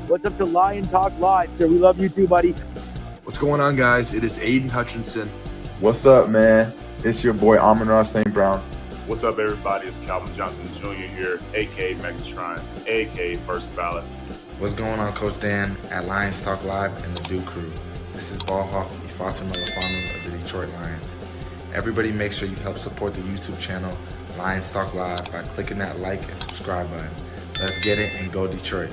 What's up to Lion Talk Live? We love you too, buddy. What's going on, guys? It is Aiden Hutchinson. What's up, man? It's your boy Amon-Ra St. Brown. What's up, everybody? It's Calvin Johnson Jr. here, a.k.a. Megatron, a.k.a. First Ballot. What's going on, Coach Dan at Lions Talk Live and the Do Crew? This is Ball Hawk Ifeatu Melifonwu of the Detroit Lions. Everybody make sure you help support the YouTube channel Lions Talk Live by clicking that like and subscribe button. Let's get it and go Detroit.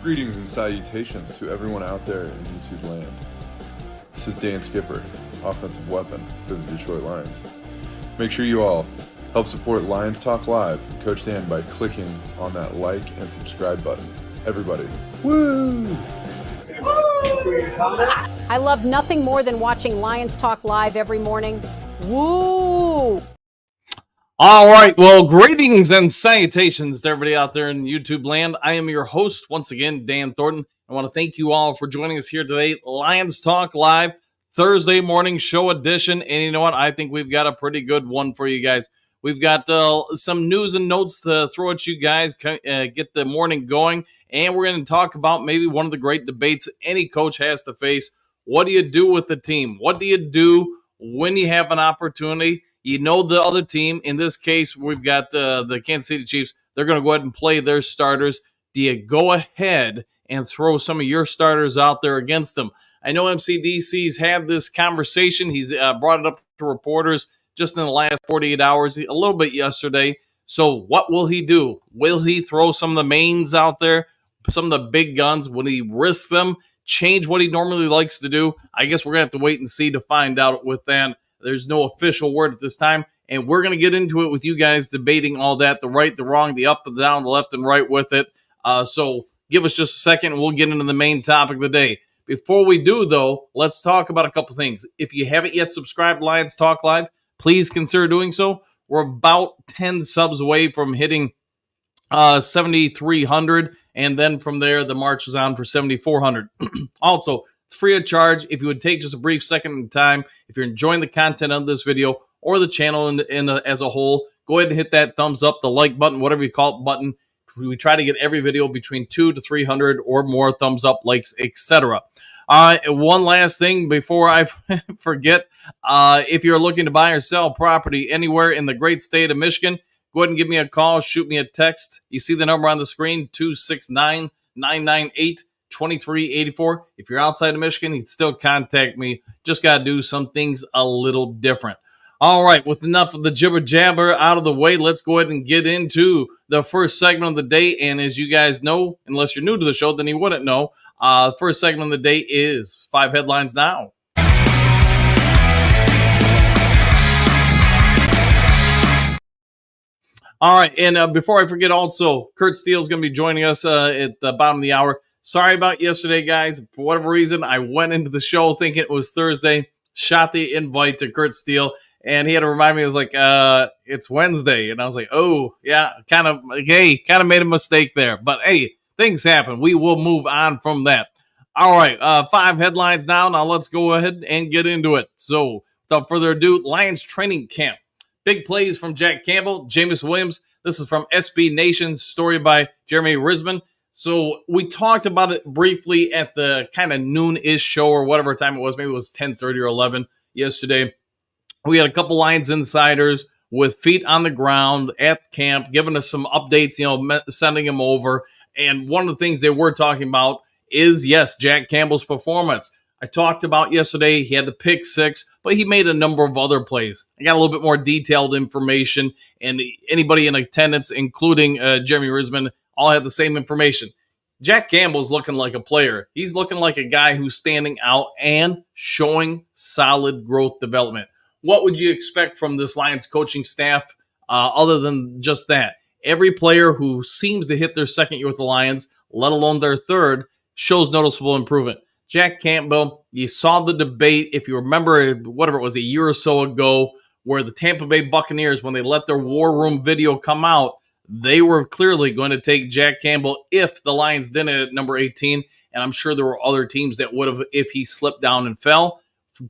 Greetings and salutations to everyone out there in YouTube land. This is Dan Skipper, offensive weapon for the Detroit Lions. Make sure you all help support Lions Talk Live and Coach Dan by clicking on that like and subscribe button. Everybody, woo! I love nothing more than watching Lions Talk Live every morning. Woo! All right, well, greetings and salutations to everybody out there in YouTube land. I am your host, once again, Dan Thornton. I want to thank you all for joining us here today. Lions Talk Live, Thursday morning show edition. And you know what? I think we've got a pretty good one for you guys. We've got some news and notes to throw at you guys, get the morning going. And we're going to talk about maybe one of the great debates any coach has to face. What do you do with the team? What do you do when you have an opportunity? You know the other team. In this case, we've got the Kansas City Chiefs. They're going to go ahead and play their starters. Do you go ahead and throw some of your starters out there against them? I know MCDC's had this conversation. He's brought it up to reporters just in the last 48 hours, a little bit yesterday. So what will he do? Will he throw some of the mains out there, some of the big guns? Will he risk them, change what he normally likes to do? I guess we're going to have to wait and see to find out with that. There's no official word at this time, and we're going to get into it with you guys debating all that, the right, the wrong, the up and down, the left and right with it. So give us just a second, and we'll get into the main topic of the day. Before we do, though, let's talk about a couple things. If you haven't yet subscribed to Lions Talk Live, please consider doing so. We're about 10 subs away from hitting 7,300, and then from there, the march is on for 7,400. Also, it's free of charge. If you would take just a brief second in time, if you're enjoying the content of this video or the channel as a whole, go ahead and hit that thumbs up, the like button, whatever you call it button. We try to get every video between 200 to 300 or more thumbs up, likes, etc. One last thing before I forget, if you're looking to buy or sell property anywhere in the great state of Michigan, go ahead and give me a call, shoot me a text. You see the number on the screen, 269-998-2384. If you're outside of Michigan, you can still contact me. Just got to do some things a little different. All right, with enough of the jibber jabber out of the way, let's go ahead and get into the first segment of the day. And as you guys know, unless you're new to the show, then you wouldn't know. The first segment of the day is 5 Headlines Now. All right, and before I forget also, Kurt Steele is going to be joining us at the bottom of the hour. Sorry about yesterday, guys. For whatever reason, I went into the show thinking it was Thursday, shot the invite to Kurt Steele, and he had to remind me, it was like, it's Wednesday. And I was like, oh, yeah, kind of made a mistake there. But, hey, things happen. We will move on from that. All right, 5 headlines now. Now let's go ahead and get into it. So, without further ado, Lions training camp. Big plays from Jack Campbell, Jameis Williams. This is from SB Nation, story by Jeremy Risman. So we talked about it briefly at the kind of noon-ish show or whatever time it was. Maybe it was 10:30 or 11 yesterday. We had a couple Lions insiders with feet on the ground at camp, giving us some updates, sending them over. And one of the things they were talking about is, yes, Jack Campbell's performance. I talked about yesterday, he had the pick 6, but he made a number of other plays. I got a little bit more detailed information, and anybody in attendance, including Jeremy Risman, all had the same information. Jack Campbell's looking like a player. He's looking like a guy who's standing out and showing solid growth development. What would you expect from this Lions coaching staff other than just that? Every player who seems to hit their second year with the Lions, let alone their third, shows noticeable improvement. Jack Campbell, you saw the debate, if you remember, whatever it was, a year or so ago, where the Tampa Bay Buccaneers, when they let their War Room video come out, they were clearly going to take Jack Campbell if the Lions didn't at number 18. and I'm sure there were other teams that would have if he slipped down and fell.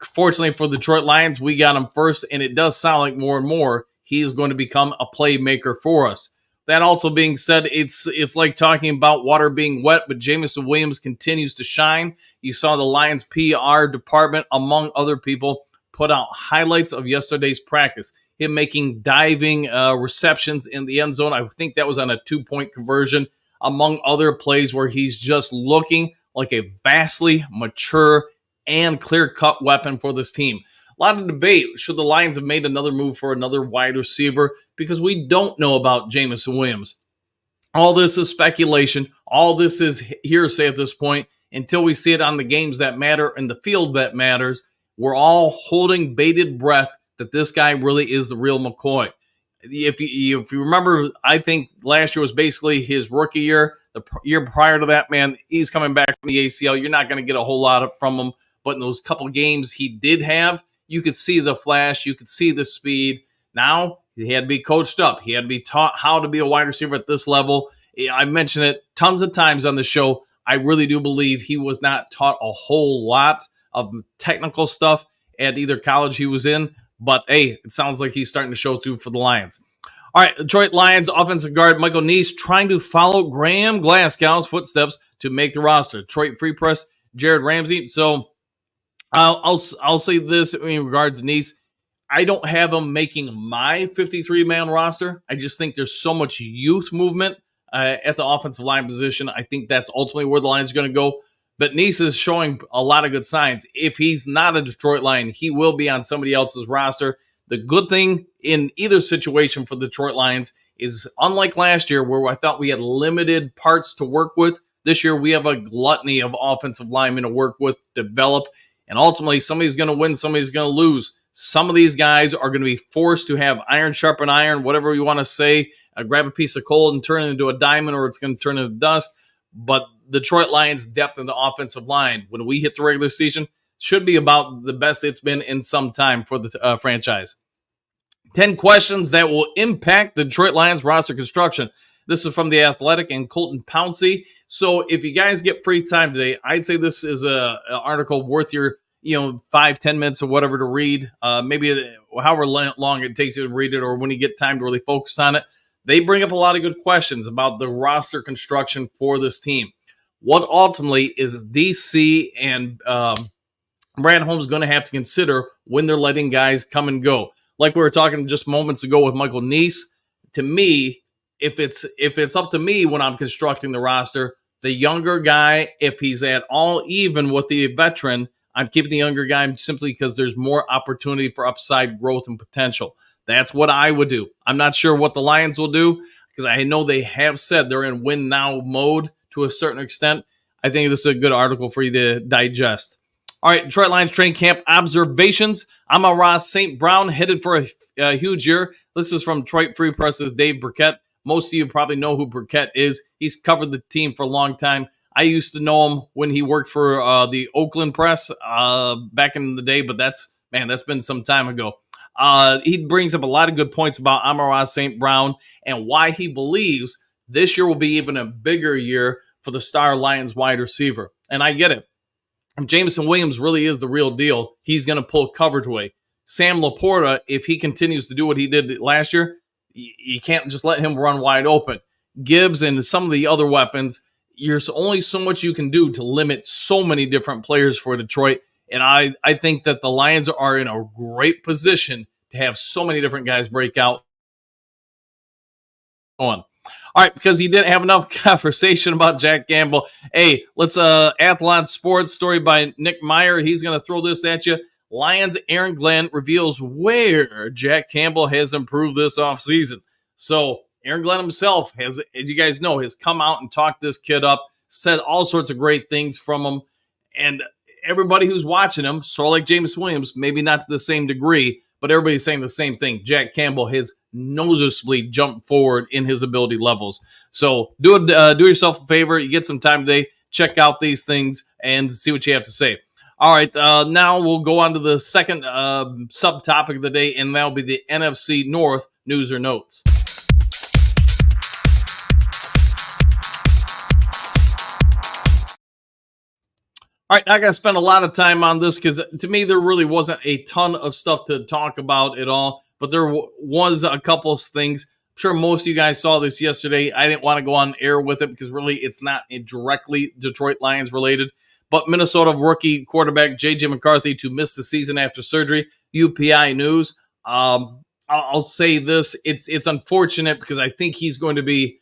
Fortunately for the Detroit Lions, we got him first, and it does sound like more and more he's going to become a playmaker for us. That also being said, it's like talking about water being wet, but Jameson Williams continues to shine. You saw the Lions PR department, among other people, put out highlights of yesterday's practice. Him making diving receptions in the end zone. I think that was on a 2-point conversion, among other plays where he's just looking like a vastly mature and clear-cut weapon for this team. A lot of debate, should the Lions have made another move for another wide receiver? Because we don't know about Jameson Williams. All this is speculation. All this is hearsay at this point. Until we see it on the games that matter and the field that matters, we're all holding bated breath that this guy really is the real McCoy. If you remember, I think last year was basically his rookie year. The year prior to that, man, he's coming back from the ACL. You're not going to get a whole lot from him. But in those couple games he did have, you could see the flash. You could see the speed. Now, he had to be coached up. He had to be taught how to be a wide receiver at this level. I mentioned it tons of times on the show. I really do believe he was not taught a whole lot of technical stuff at either college he was in. But, hey, it sounds like he's starting to show through for the Lions. All right, Detroit Lions offensive guard Michael Neese trying to follow Graham Glasgow's footsteps to make the roster. Detroit Free Press, Jared Ramsey. So I'll say this in regards to Neese. I don't have him making my 53-man roster. I just think there's so much youth movement at the offensive line position. I think that's ultimately where the Lions are going to go. But Neese is showing a lot of good signs. If he's not a Detroit Lion, he will be on somebody else's roster. The good thing in either situation for the Detroit Lions is, unlike last year where I thought we had limited parts to work with, this year we have a gluttony of offensive linemen to work with, develop, and ultimately somebody's going to win, somebody's going to lose. Some of these guys are going to be forced to have iron sharpen iron, whatever you want to say, grab a piece of coal and turn it into a diamond, or it's going to turn into dust. But the Detroit Lions' depth in the offensive line, when we hit the regular season, should be about the best it's been in some time for the franchise. 10 questions that will impact the Detroit Lions roster construction. This is from The Athletic and Colton Pouncey. So if you guys get free time today, I'd say this is an article worth your 5-10 minutes or whatever to read. Maybe however long it takes you to read it, or when you get time to really focus on it. They bring up a lot of good questions about the roster construction for this team. What ultimately is DC and Brad Holmes going to have to consider when they're letting guys come and go? Like we were talking just moments ago with Michael Neese, to me, if it's up to me when I'm constructing the roster, the younger guy, if he's at all even with the veteran, I'm keeping the younger guy simply because there's more opportunity for upside growth and potential. That's what I would do. I'm not sure what the Lions will do because I know they have said they're in win now mode to a certain extent. I think this is a good article for you to digest. All right, Detroit Lions training camp observations. Amon-Ra St. Brown headed for a huge year. This is from Detroit Free Press's Dave Burkett. Most of you probably know who Burkett is. He's covered the team for a long time. I used to know him when he worked for the Oakland Press back in the day, but that's been some time ago. He brings up a lot of good points about Amon-Ra St. Brown and why he believes this year will be even a bigger year for the star Lions wide receiver. And I get it. If Jameson Williams really is the real deal, he's going to pull coverage away. Sam Laporta, if he continues to do what he did last year, you can't just let him run wide open. Gibbs and some of the other weapons, there's only so much you can do to limit so many different players for Detroit. And I think that the Lions are in a great position to have so many different guys break out. All right, because he didn't have enough conversation about Jack Campbell. Hey, let's Athlon Sports story by Nick Meyer. He's going to throw this at you. Lions Aaron Glenn reveals where Jack Campbell has improved this offseason. So Aaron Glenn himself has, as you guys know, has come out and talked this kid up, said all sorts of great things from him. And everybody who's watching him, sort of like James Williams, maybe not to the same degree, but everybody's saying the same thing. Jack Campbell has noticeably jumped forward in his ability levels. So do yourself a favor. You get some time today. Check out these things and see what you have to say. All right, now we'll go on to the second subtopic of the day, and that'll be the NFC North news or notes. All right, I got to spend a lot of time on this because to me, there really wasn't a ton of stuff to talk about at all, but there was a couple of things. I'm sure most of you guys saw this yesterday. I didn't want to go on air with it because really it's not directly Detroit Lions related, but Minnesota rookie quarterback J.J. McCarthy to miss the season after surgery, UPI news. I'll say this, it's unfortunate because I think he's going to be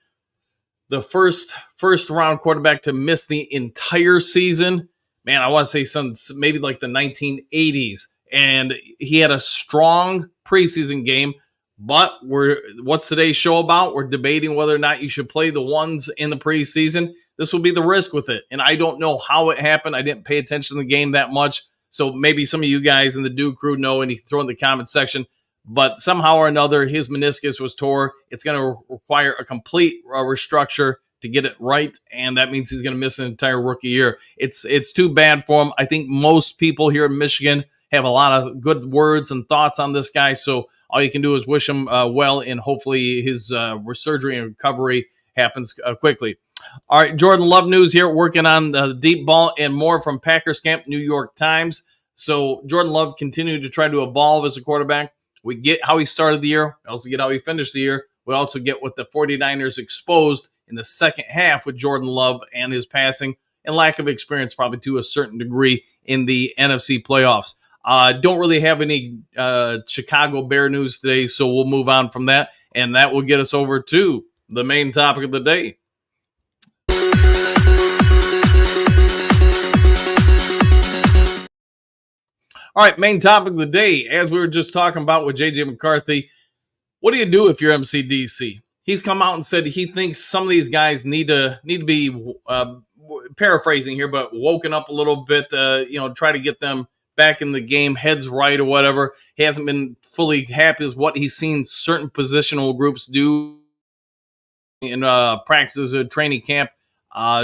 the first round quarterback to miss the entire season. Man, I want to say since maybe like the 1980s. And he had a strong preseason game. But what's today's show about? We're debating whether or not you should play the ones in the preseason. This will be the risk with it. And I don't know how it happened. I didn't pay attention to the game that much. So maybe some of you guys in the Duke crew know, and you can throw in the comment section. But somehow or another, his meniscus was tore. It's going to require a complete restructure to get it right, and that means he's going to miss an entire rookie year. It's too bad for him. I think most people here in Michigan have a lot of good words and thoughts on this guy, so all you can do is wish him well, and hopefully his surgery and recovery happens quickly. All right, Jordan Love news here, working on the deep ball and more from Packers camp, New York Times. So Jordan Love continued to try to evolve as a quarterback. We get how he started the year. We also get how he finished the year. We also get what the 49ers exposed in the second half with Jordan Love and his passing and lack of experience probably to a certain degree in the NFC playoffs. Don't really have any Chicago Bear news today, so we'll move on from that, and that will get us over to the main topic of the day. All right, main topic of the day, as we were just talking about with J.J. McCarthy, what do you do if you're MCDC? He's come out and said he thinks some of these guys need to be paraphrasing here, but woken up a little bit. Try to get them back in the game, heads right or whatever. He hasn't been fully happy with what he's seen certain positional groups do in practices, training camp,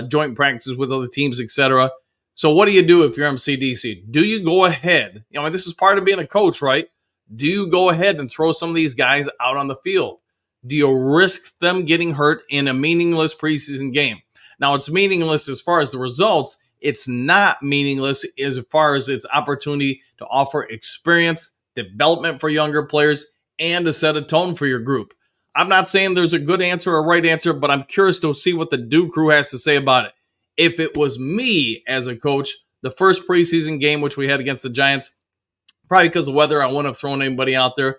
joint practices with other teams, etc. So what do you do if you're MCDC? Do you go ahead? This is part of being a coach, right? Do you go ahead and throw some of these guys out on the field? Do you risk them getting hurt in a meaningless preseason game? Now, it's meaningless as far as the results. It's not meaningless as far as its opportunity to offer experience, development for younger players, and to set a tone for your group. I'm not saying there's a good answer or a right answer, but I'm curious to see what the Duke crew has to say about it. If it was me as a coach, the first preseason game, which we had against the Giants, probably because of the weather, I wouldn't have thrown anybody out there.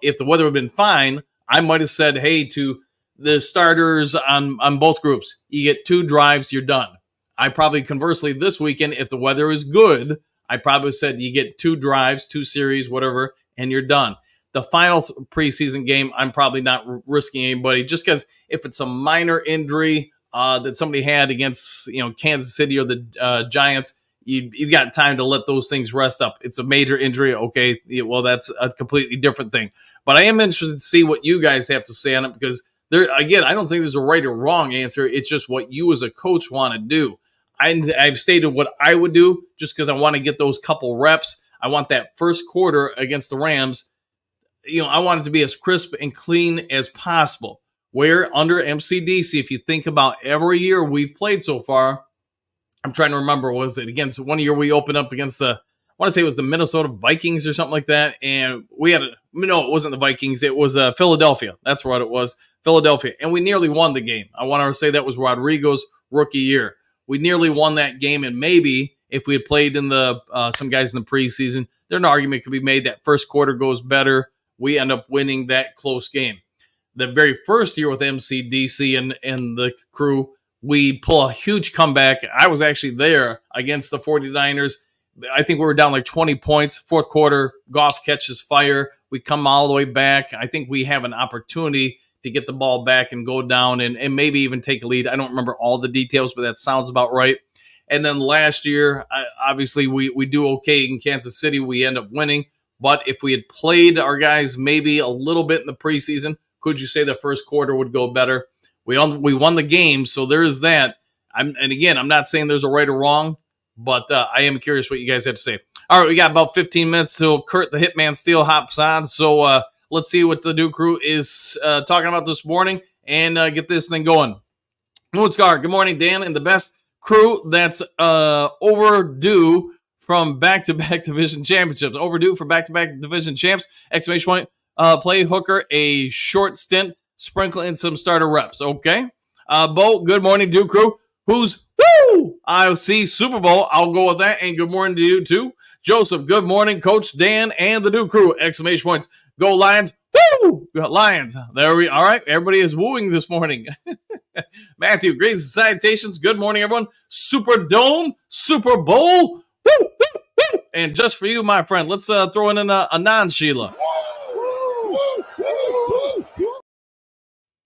If the weather had been fine, I might have said, hey, to the starters on both groups, you get 2 drives, you're done. I probably, conversely, this weekend, if the weather is good, I probably said you get 2 drives, 2 series, whatever, and you're done. The final preseason game, I'm probably not risking anybody, just because if it's a minor injury that somebody had against Kansas City or the Giants, you've got time to let those things rest up. It's a major injury, okay, well, that's a completely different thing. But I am interested to see what you guys have to say on it because, I don't think there's a right or wrong answer. It's just what you as a coach want to do. I've stated what I would do just because I want to get those couple reps. I want that first quarter against the Rams. I want it to be as crisp and clean as possible. Where under MCDC, if you think about every year we've played so far, I'm trying to remember, was it against one year we opened up against I want to say it was the Minnesota Vikings or something like that. And no, it wasn't the Vikings. It was Philadelphia. That's what it was. Philadelphia. And we nearly won the game. I want to say that was Rodrigo's rookie year. We nearly won that game. And maybe if we had played in some guys in the preseason, there's an argument could be made that first quarter goes better. We end up winning that close game. The very first year with MCDC and the crew, we pull a huge comeback. I was actually there against the 49ers. I think we were down like 20 points. Fourth quarter, Goff catches fire. We come all the way back. I think we have an opportunity to get the ball back and go down and maybe even take a lead. I don't remember all the details, but that sounds about right. And then last year, obviously, we do okay in Kansas City. We end up winning. But if we had played our guys maybe a little bit in the preseason, could you say the first quarter would go better? We won the game, so there is that. I'm not saying there's a right or wrong, but I am curious what you guys have to say. All right, we got about 15 minutes till Kurt the Hitman Steele hops on. So let's see what the Duke crew is talking about this morning and get this thing going. Moonscar, good morning, Dan, and the best crew that's overdue from back-to-back division championships. Overdue for back-to-back division champs. Exclamation point. Play Hooker a short stint, sprinkle in some starter reps. Okay. Bo, good morning, Duke crew. Who's IOC Super Bowl? I'll go with that. And good morning to you too. Joseph, good morning, Coach Dan and the Duke crew. Exclamation points. Go Lions. Woo! Lions. There we all right. Everybody is wooing this morning. Matthew, greetings and salutations. Good morning, everyone. Super Dome, Super Bowl. Woo, woo, woo. And just for you, my friend, let's throw in a non-Sheila.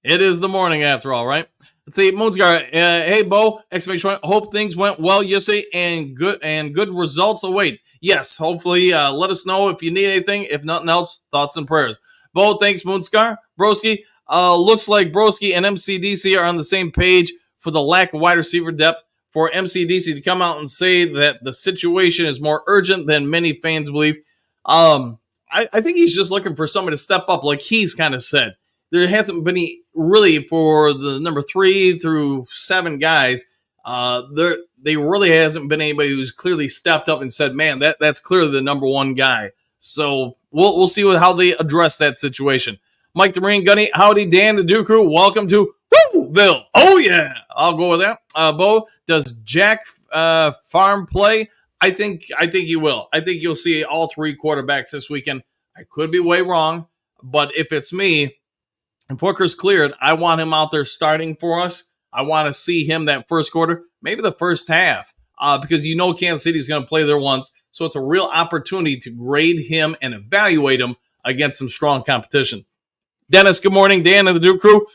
It is the morning after all, right? Let's see, Moonscar. Hey, Bo! Exclamation point. Hope things went well yesterday and good results await. Yes, hopefully. Let us know if you need anything. If nothing else, thoughts and prayers. Bo, thanks, Moonscar. Broski. Looks like Broski and MCDC are on the same page for the lack of wide receiver depth. For MCDC to come out and say that the situation is more urgent than many fans believe. I think he's just looking for somebody to step up, like he's kind of said. There hasn't been any, really, for the number 3 through 7 guys. They really hasn't been anybody who's clearly stepped up and said, "Man, that's clearly the number 1 guy." So we'll see how they address that situation. Mike the Marine Gunny, howdy, Dan the Duke crew. Welcome to Wooville. Oh yeah, I'll go with that. Bo, does Jack Farm play? I think he will. I think you'll see all 3 quarterbacks this weekend. I could be way wrong, but if it's me. If Hooker's cleared, I want him out there starting for us. I want to see him that first quarter, maybe the first half, because Kansas City is going to play there once. So it's a real opportunity to grade him and evaluate him against some strong competition. Dennis, good morning. Dan and the Duke crew.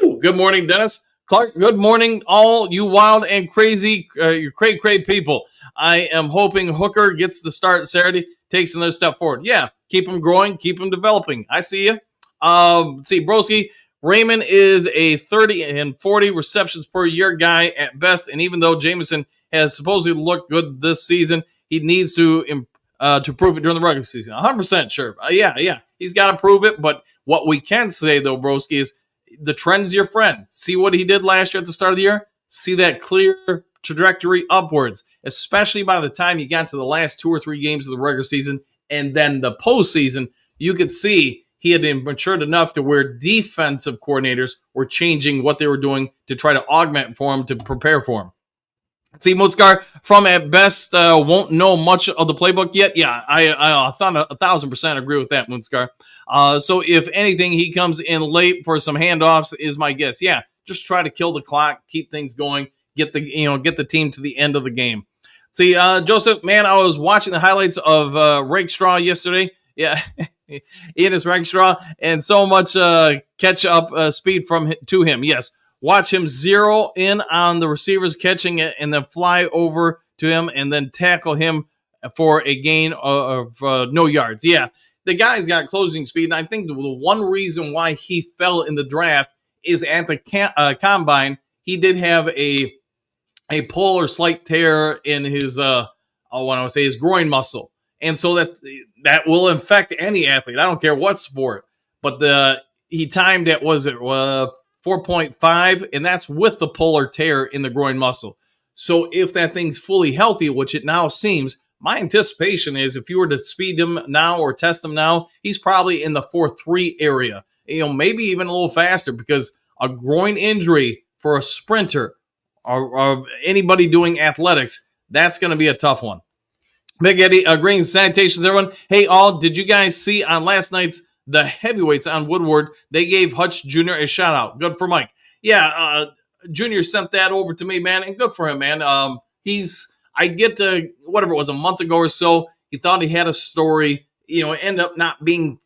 Woo! Good morning, Dennis. Clark, good morning, all you wild and crazy, you cray people. I am hoping Hooker gets the start Saturday, takes another step forward. Yeah, keep him growing, keep him developing. I see you. Let's see, Broski, Raymond is a 30 and 40 receptions per year guy at best, and even though Jameson has supposedly looked good this season, he needs to prove it during the regular season. 100% sure. Yeah, he's got to prove it, but what we can say, though, Broski, is the trend's your friend. See what he did last year at the start of the year? See that clear trajectory upwards, especially by the time you got to the last 2 or 3 games of the regular season and then the postseason, you could see he had matured enough to where defensive coordinators were changing what they were doing to try to augment for him, to prepare for him. See, Motscar from at best won't know much of the playbook yet. Yeah, I 1,000% agree with that, Moonscar. So if anything, he comes in late for some handoffs is my guess. Yeah, just try to kill the clock, keep things going, get the team to the end of the game. See, Joseph, man, I was watching the highlights of Rakestraw yesterday. Yeah. Ian is Rakestraw, and so much catch-up speed to him. Yes, watch him zero in on the receivers catching it and then fly over to him and then tackle him for a gain of no yards. Yeah, the guy's got closing speed, and I think the one reason why he fell in the draft is at the combine, he did have a pull or slight tear in his, his groin muscle. And so that will affect any athlete. I don't care what sport. But he timed at, 4.5, and that's with the pull or tear in the groin muscle. So if that thing's fully healthy, which it now seems, my anticipation is if you were to speed him now or test him now, he's probably in the 4.3 area. Maybe even a little faster, because a groin injury for a sprinter or anybody doing athletics, that's going to be a tough one. Big Eddie, greetings, salutations, everyone. Hey, all, did you guys see on last night's The Heavyweights on Woodward? They gave Hutch Jr. a shout out. Good for Mike. Yeah, Jr. sent that over to me, man, and good for him, man. I get to, whatever it was, a month ago or so, he thought he had a story, end up not being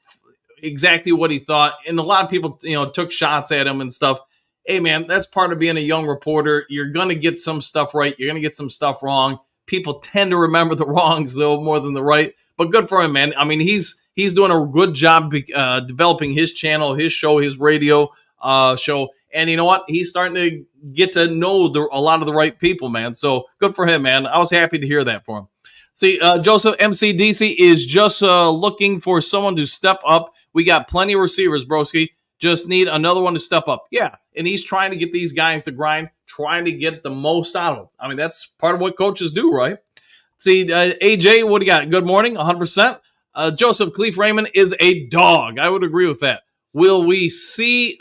exactly what he thought. And a lot of people, took shots at him and stuff. Hey, man, that's part of being a young reporter. You're going to get some stuff right. You're going to get some stuff wrong. People tend to remember the wrongs, though, more than the right. But good for him, man. I mean, he's doing a good job developing his channel, his show, his radio show. And you know what? He's starting to get to know a lot of the right people, man. So good for him, man. I was happy to hear that for him. See, Joseph, MCDC is just looking for someone to step up. We got plenty of receivers, broski. Just need another one to step up. Yeah, and he's trying to get these guys to grind. trying to get the most out of them. I mean, that's part of what coaches do, right? See, AJ, what do you got? Good morning, 100%. Joseph Cleef Raymond is a dog. I would agree with that. Will we see?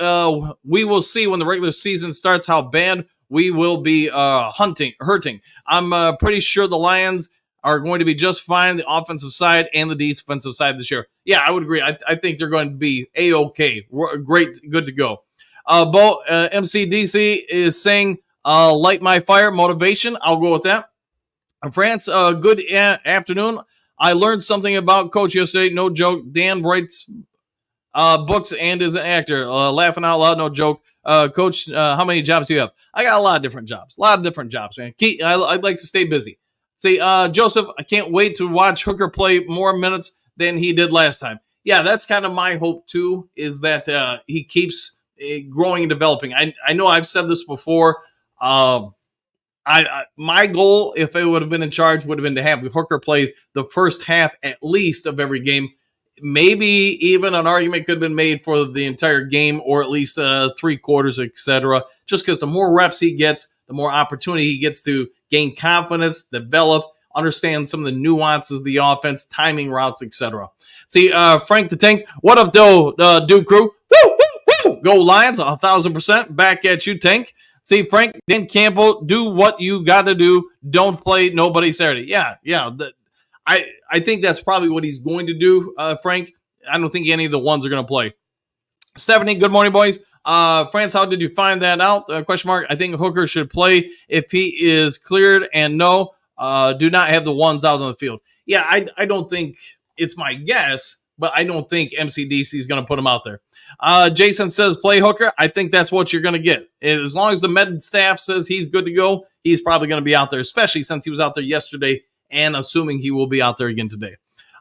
We will see when the regular season starts how bad we will be hurting. I'm pretty sure the Lions are going to be just fine, the offensive side and the defensive side this year. Yeah, I would agree. I think they're going to be A-okay. Great, good to go. Bo, MCDC is saying, light my fire, motivation. I'll go with that. France, good afternoon. I learned something about Coach yesterday. No joke. Dan writes books and is an actor. Laughing out loud, no joke. Coach, how many jobs do you have? I got a lot of different jobs. Man. I'd like to stay busy. See, Joseph, I can't wait to watch Hooker play more minutes than he did last time. Yeah, that's kind of my hope, too, is that he keeps growing and developing. I know I've said this before. My goal, if I would have been in charge, would have been to have Hooker play the first half at least of every game. Maybe even an argument could have been made for the entire game or at least 3 quarters, etc. Just because the more reps he gets, the more opportunity he gets to gain confidence, develop, understand some of the nuances of the offense, timing routes, etc. See, Frank the Tank, what up, Dude Crew? Woo, woo, woo! Go Lions, 1,000%. Back at you, Tank. See, Frank, Dan Campbell, do what you got to do. Don't play nobody Saturday. Yeah. I think that's probably what he's going to do, Frank. I don't think any of the ones are going to play. Stephanie, good morning, boys. France, how did you find that out? Question mark. I think Hooker should play if he is cleared, and no, do not have the ones out on the field. Yeah, I don't think it's my guess, but I don't think MCDC is going to put him out there. Jason says play Hooker. I think that's what you're going to get. As long as the med staff says he's good to go, he's probably going to be out there, especially since he was out there yesterday and assuming he will be out there again today.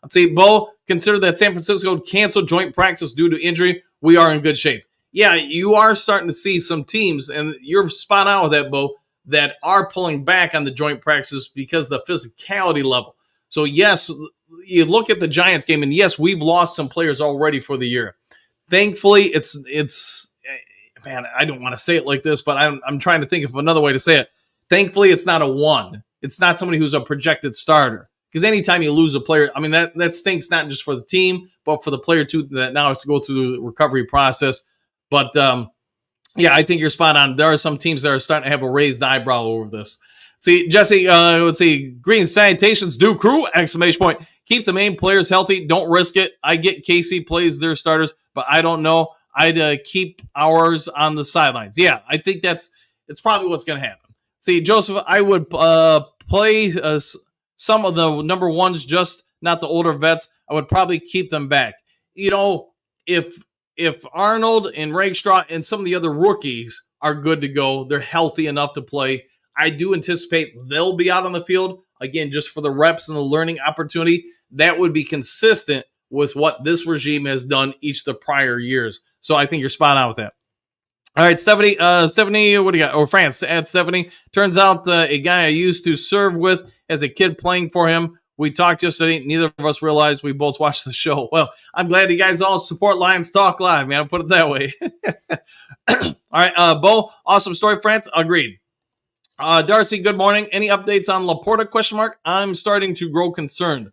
I'd say, Bo, consider that San Francisco canceled joint practice due to injury. We are in good shape. Yeah, you are starting to see some teams, and you're spot on with that, Bo, that are pulling back on the joint practices because of the physicality level. So, yes, you look at the Giants game, and yes, we've lost some players already for the year. Thankfully, it's man, I don't want to say it like this, but I'm trying to think of another way to say it. Thankfully, it's not a one. It's not somebody who's a projected starter. Because anytime you lose a player, I mean, that stinks not just for the team, but for the player, too, that now has to go through the recovery process. But, yeah, I think you're spot on. There are some teams that are starting to have a raised eyebrow over this. See, Jesse, let's see. Green Sanitations, do crew, exclamation point. Keep the main players healthy. Don't risk it. I get KC plays their starters, but I don't know. I'd keep ours on the sidelines. Yeah, I think it's probably what's going to happen. See, Joseph, I would play some of the number ones, just not the older vets. I would probably keep them back. You know, if Arnold and Rakestraw and some of the other rookies are good to go, they're healthy enough to play, I do anticipate they'll be out on the field, again, just for the reps and the learning opportunity. That would be consistent with what this regime has done each of the prior years. So I think you're spot on with that. All right, Stephanie, what do you got? Or France, at Stephanie. Turns out a guy I used to serve with as a kid playing for him. We talked yesterday. Neither of us realized we both watched the show. Well, I'm glad you guys all support Lions Talk Live, man. I'll put it that way. All right, Bo, awesome story, France. Agreed. Darcy, good morning. Any updates on Laporta? Question mark. I'm starting to grow concerned.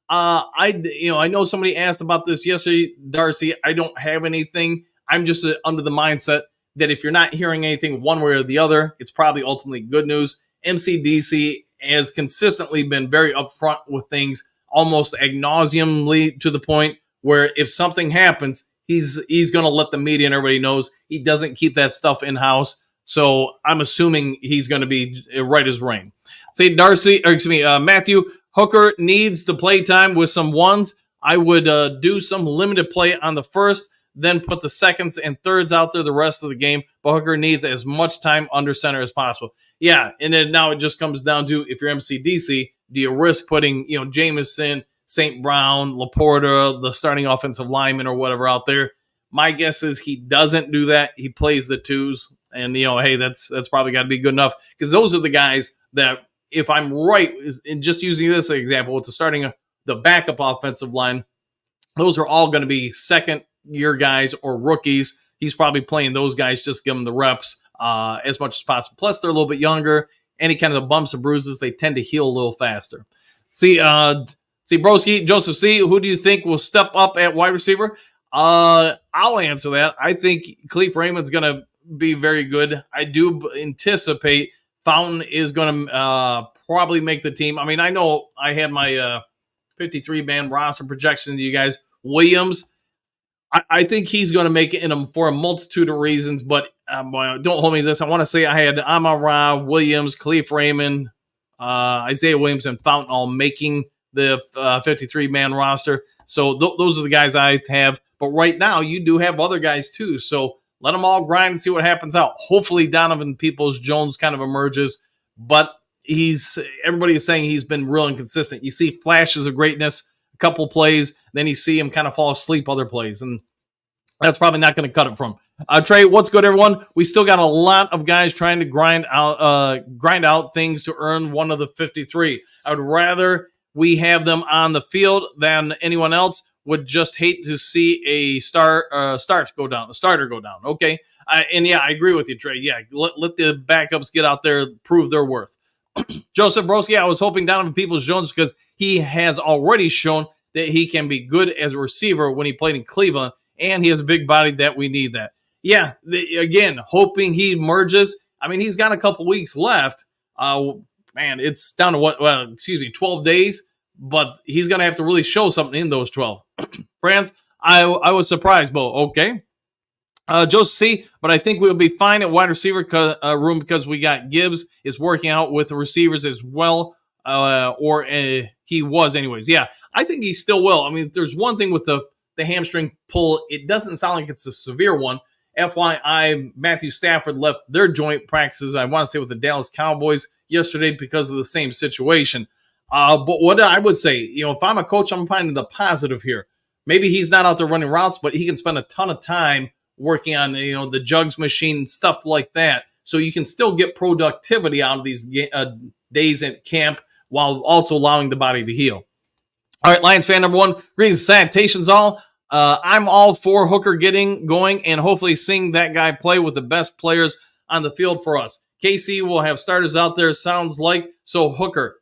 I know somebody asked about this yesterday, Darcy. I don't have anything. I'm just under the mindset that if you're not hearing anything one way or the other, it's probably ultimately good news. MCDC has consistently been very upfront with things, almost ad nauseumly, to the point where if something happens, he's going to let the media and everybody knows. He doesn't keep that stuff in-house. So I'm assuming he's going to be right as rain. Say Matthew, Hooker needs the play time with some ones. I would do some limited play on the first, then put the seconds and thirds out there the rest of the game. But Hooker needs as much time under center as possible. Yeah, and then now it just comes down to, if you're MCDC, do you risk putting, Jameson, St. Brown, Laporta, the starting offensive lineman or whatever out there? My guess is he doesn't do that. He plays the twos, and hey, that's probably got to be good enough, because those are the guys that, if I'm right, in just using this example with the backup offensive line, those are all going to be second-year guys or rookies. He's probably playing those guys, just give them the reps as much as possible. Plus, they're a little bit younger. Any kind of bumps and bruises, they tend to heal a little faster. See, Broski, Joseph C., who do you think will step up at wide receiver? I'll answer that. I think Khalif Raymond's going to be very good. I do anticipate Fountain is going to probably make the team. I mean, I know I had my 53-man roster projection to you guys. Williams, I think he's going to make it in him for a multitude of reasons, but don't hold me to this. I want to say I had Amon-Ra, Williams, Khalif Raymond, Isaiah Williams, and Fountain all making the 53-man roster. So those are the guys I have. But right now, you do have other guys too. So let them all grind and see what happens out. Hopefully, Donovan Peoples-Jones kind of emerges. But everybody is saying he's been real inconsistent. You see flashes of greatness, a couple plays, then you see him kind of fall asleep other plays. And that's probably not going to cut it from him. Trey, what's good, everyone? We still got a lot of guys trying to grind out things to earn one of the 53. I would rather we have them on the field than anyone else. Would just hate to see a starter go down. Okay. And yeah, I agree with you, Trey. Yeah. Let the backups get out there, prove their worth. Joseph Broski, I was hoping Donovan Peoples-Jones because he has already shown that he can be good as a receiver when he played in Cleveland, and he has a big body that we need that. Yeah. Again, hoping he emerges. I mean, he's got a couple weeks left. Man, it's down to 12 days. But he's going to have to really show something in those 12. France, I was surprised, Bo. Okay. Joseph C., but I think we'll be fine at wide receiver room because we got Gibbs is working out with the receivers as well, he was anyways. Yeah, I think he still will. I mean, there's one thing with the hamstring pull. It doesn't sound like it's a severe one. FYI, Matthew Stafford left their joint practices, I want to say, with the Dallas Cowboys yesterday because of the same situation. But what I would say, if I'm a coach, I'm finding the positive here. Maybe he's not out there running routes, but he can spend a ton of time working on, the jugs machine, stuff like that. So you can still get productivity out of these days at camp while also allowing the body to heal. All right, Lions fan number one, greetings, salutations all. I'm all for Hooker getting going and hopefully seeing that guy play with the best players on the field for us. KC will have starters out there, sounds like. So Hooker.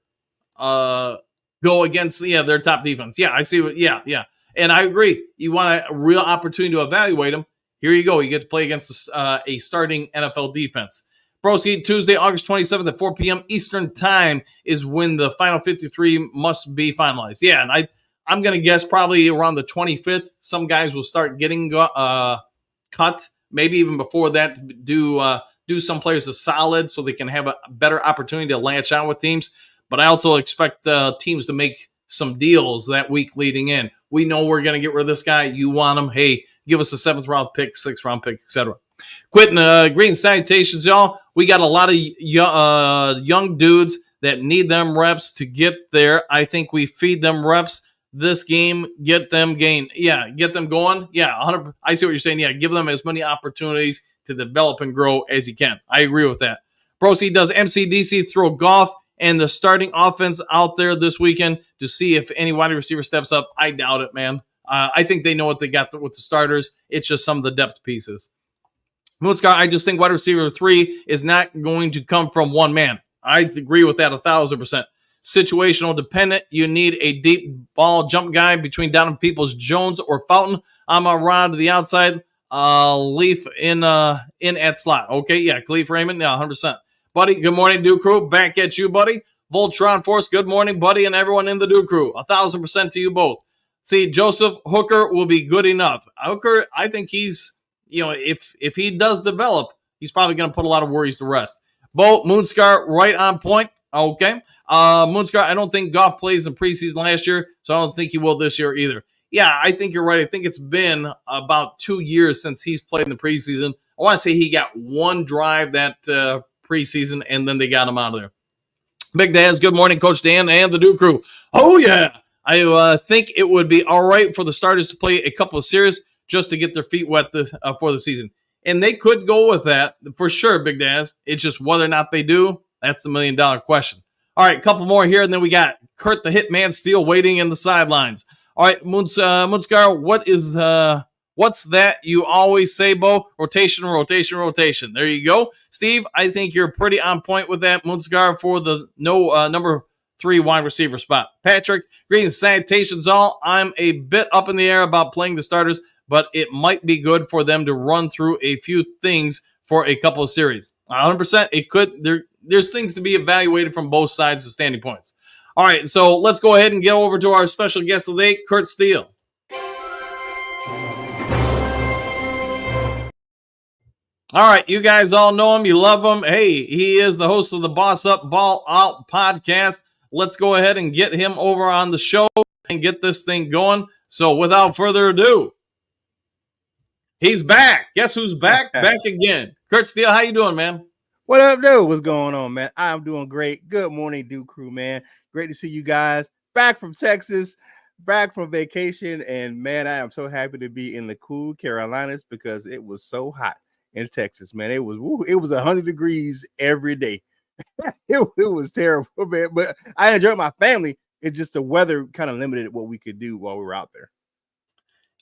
Go against their top defense. Yeah, I see what. Yeah. And I agree. You want a real opportunity to evaluate them. Here you go. You get to play against a starting NFL defense. Broski, Tuesday, August 27th at 4 p.m. Eastern Time is when the final 53 must be finalized. Yeah, and I'm going to guess probably around the 25th, some guys will start getting cut. Maybe even before that, do some players a solid so they can have a better opportunity to latch on with teams. But I also expect teams to make some deals that week leading in. We know we're going to get rid of this guy. You want him. Hey, give us a 7th-round pick, 6th-round pick, etc. Quitting, green salutations, y'all. We got a lot of young dudes that need them reps to get there. I think we feed them reps this game, get them gain. Yeah, get them going. Yeah, 100%. I see what you're saying. Yeah, give them as many opportunities to develop and grow as you can. I agree with that. Broski, does MCDC throw golf and the starting offense out there this weekend to see if any wide receiver steps up? I doubt it, man. I think they know what they got with the starters. It's just some of the depth pieces. Moonscar, I just think wide receiver 3 is not going to come from one man. I agree with that 1,000%. Situational dependent. You need a deep ball jump guy between Donovan Peoples-Jones or Fountain. Amon-Ra to the outside. Leaf in at slot. Okay, yeah, Khalif Raymond. Yeah, 100%. Buddy, good morning, Duke Crew. Back at you, buddy. Voltron Force, good morning, buddy, and everyone in the Duke Crew. 1,000% to you both. See, Joseph Hooker will be good enough. Hooker, I think he's, if he does develop, he's probably going to put a lot of worries to rest. Bo, Moonscar, right on point. Okay. Moonscar, I don't think Goff plays in preseason last year, so I don't think he will this year either. Yeah, I think you're right. I think it's been about 2 years since he's played in the preseason. I want to say he got one drive that preseason, and then they got him out of there. Big Dads, good morning, Coach Dan and the Duke Crew. Oh, yeah. I think it would be all right for the starters to play a couple of series just to get their feet wet for the season. And they could go with that for sure, Big Dads. It's just whether or not they do, that's the $1 million question. All right, a couple more here, and then we got Kurt the Hitman Steele waiting in the sidelines. All right, Moonscar, What's that you always say, Bo? Rotation, rotation, rotation. There you go. Steve, I think you're pretty on point with that. Munzgar for the number 3 wide receiver spot. Patrick, Green, salutations all. I'm a bit up in the air about playing the starters, but it might be good for them to run through a few things for a couple of series. 100%, it could. There's things to be evaluated from both sides of standing points. All right, so let's go ahead and get over to our special guest of the day, Kurt Steele. All right, you guys all know him. You love him. Hey, he is the host of the Boss Up, Ball Out podcast. Let's go ahead and get him over on the show and get this thing going. So without further ado, he's back. Guess who's back? Back again. Kurt Steele, how you doing, man? What up, dude? What's going on, man? I'm doing great. Good morning, Dude Crew, man. Great to see you guys. Back from Texas, back from vacation. And, man, I am so happy to be in the cool Carolinas because it was so hot in Texas, man. It was 100 degrees every day. it was terrible, man. But I enjoyed my family. It's just the weather kind of limited what we could do while we were out there.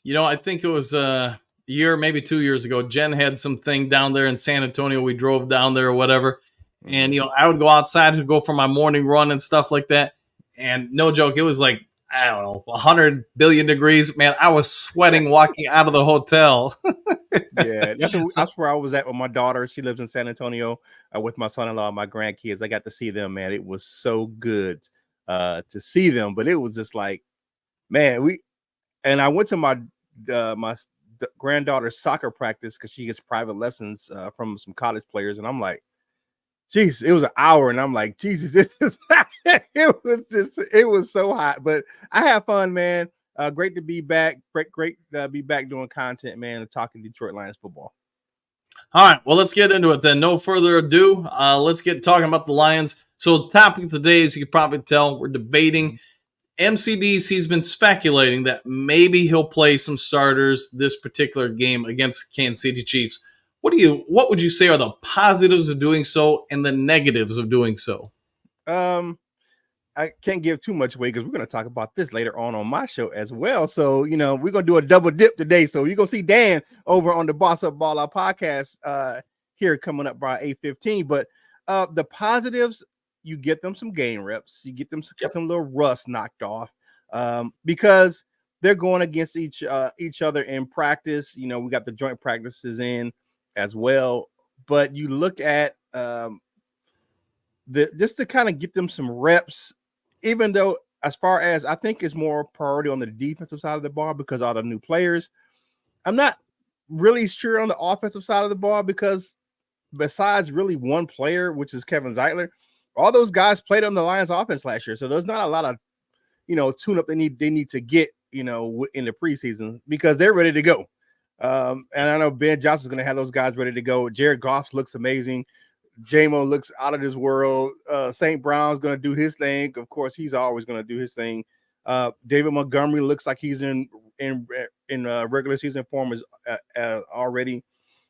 You know, I think it was a year, maybe 2 years ago. Jen had something down there in San Antonio. We drove down there or whatever. And, you know, I would go outside to go for my morning run and stuff like that. And no joke, it was like, I don't know, 100 billion degrees. Man, I was sweating walking out of the hotel. Yeah, that's where I was at with my daughter. She lives in San Antonio with my son-in-law and my grandkids. I got to see them, man. It was so good to see them. But it was just like, man, I went to my granddaughter's soccer practice because she gets private lessons from some college players. And I'm like, geez, it was an hour. And I'm like, Jesus, it was so hot. But I have fun, man. Great to be back. Great to be back doing content, man, and talking Detroit Lions football. All right, well, let's get into it then. No further ado, let's get talking about the Lions. So the topic of the day, as you can probably tell, we're debating. MCDC's been speculating that maybe he'll play some starters this particular game against Kansas City Chiefs. What would you say are the positives of doing so and the negatives of doing so? I can't give too much away because we're going to talk about this later on my show as well. So, you know, we're going to do a double dip today. So you're going to see Dan over on the Boss Up Ball Out podcast here coming up by 8:15. But the positives, you get them some game reps. You get them some little rust knocked off because they're going against each other in practice. You know, we got the joint practices in as well. But you look at just to kind of get them some reps, even though as far as I think it's more priority on the defensive side of the ball because all the new players. I'm not really sure on the offensive side of the ball because besides really one player, which is Kevin Zeitler, all those guys played on the Lions offense last year. So there's not a lot of, you know, tune up they need to get, you know, in the preseason because they're ready to go. And I know Ben Johnson's going to have those guys ready to go. Jared Goff looks amazing. J-Mo looks out of this world. St. Brown's going to do his thing. Of course, he's always going to do his thing. David Montgomery looks like he's in regular season form already.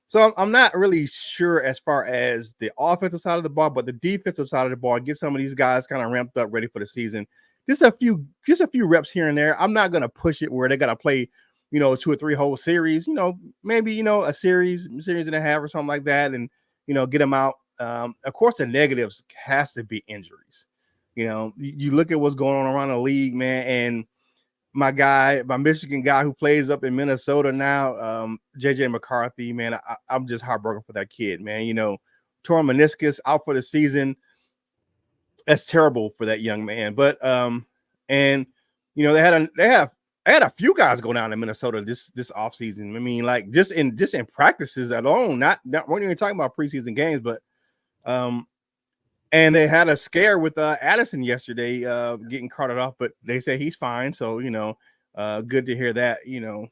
So I'm not really sure as far as the offensive side of the ball, but the defensive side of the ball, get some of these guys kind of ramped up, ready for the season. Just a few reps here and there. I'm not going to push it where they got to play, you know, 2 or 3 whole series. You know, maybe, you know, a series and a half or something like that, and, you know, get them out. Of course, the negatives has to be injuries. You know, you look at what's going on around the league, man, and my Michigan guy who plays up in Minnesota now, JJ McCarthy, man, I'm just heartbroken for that kid, man. You know, torn meniscus, out for the season. That's terrible for that young man. But and you know, they had a few guys go down to Minnesota this offseason. I mean, like just in practices alone, not we're not even talking about preseason games, but and they had a scare with Addison yesterday, getting carted off, but they say he's fine. So, you know, good to hear that, you know,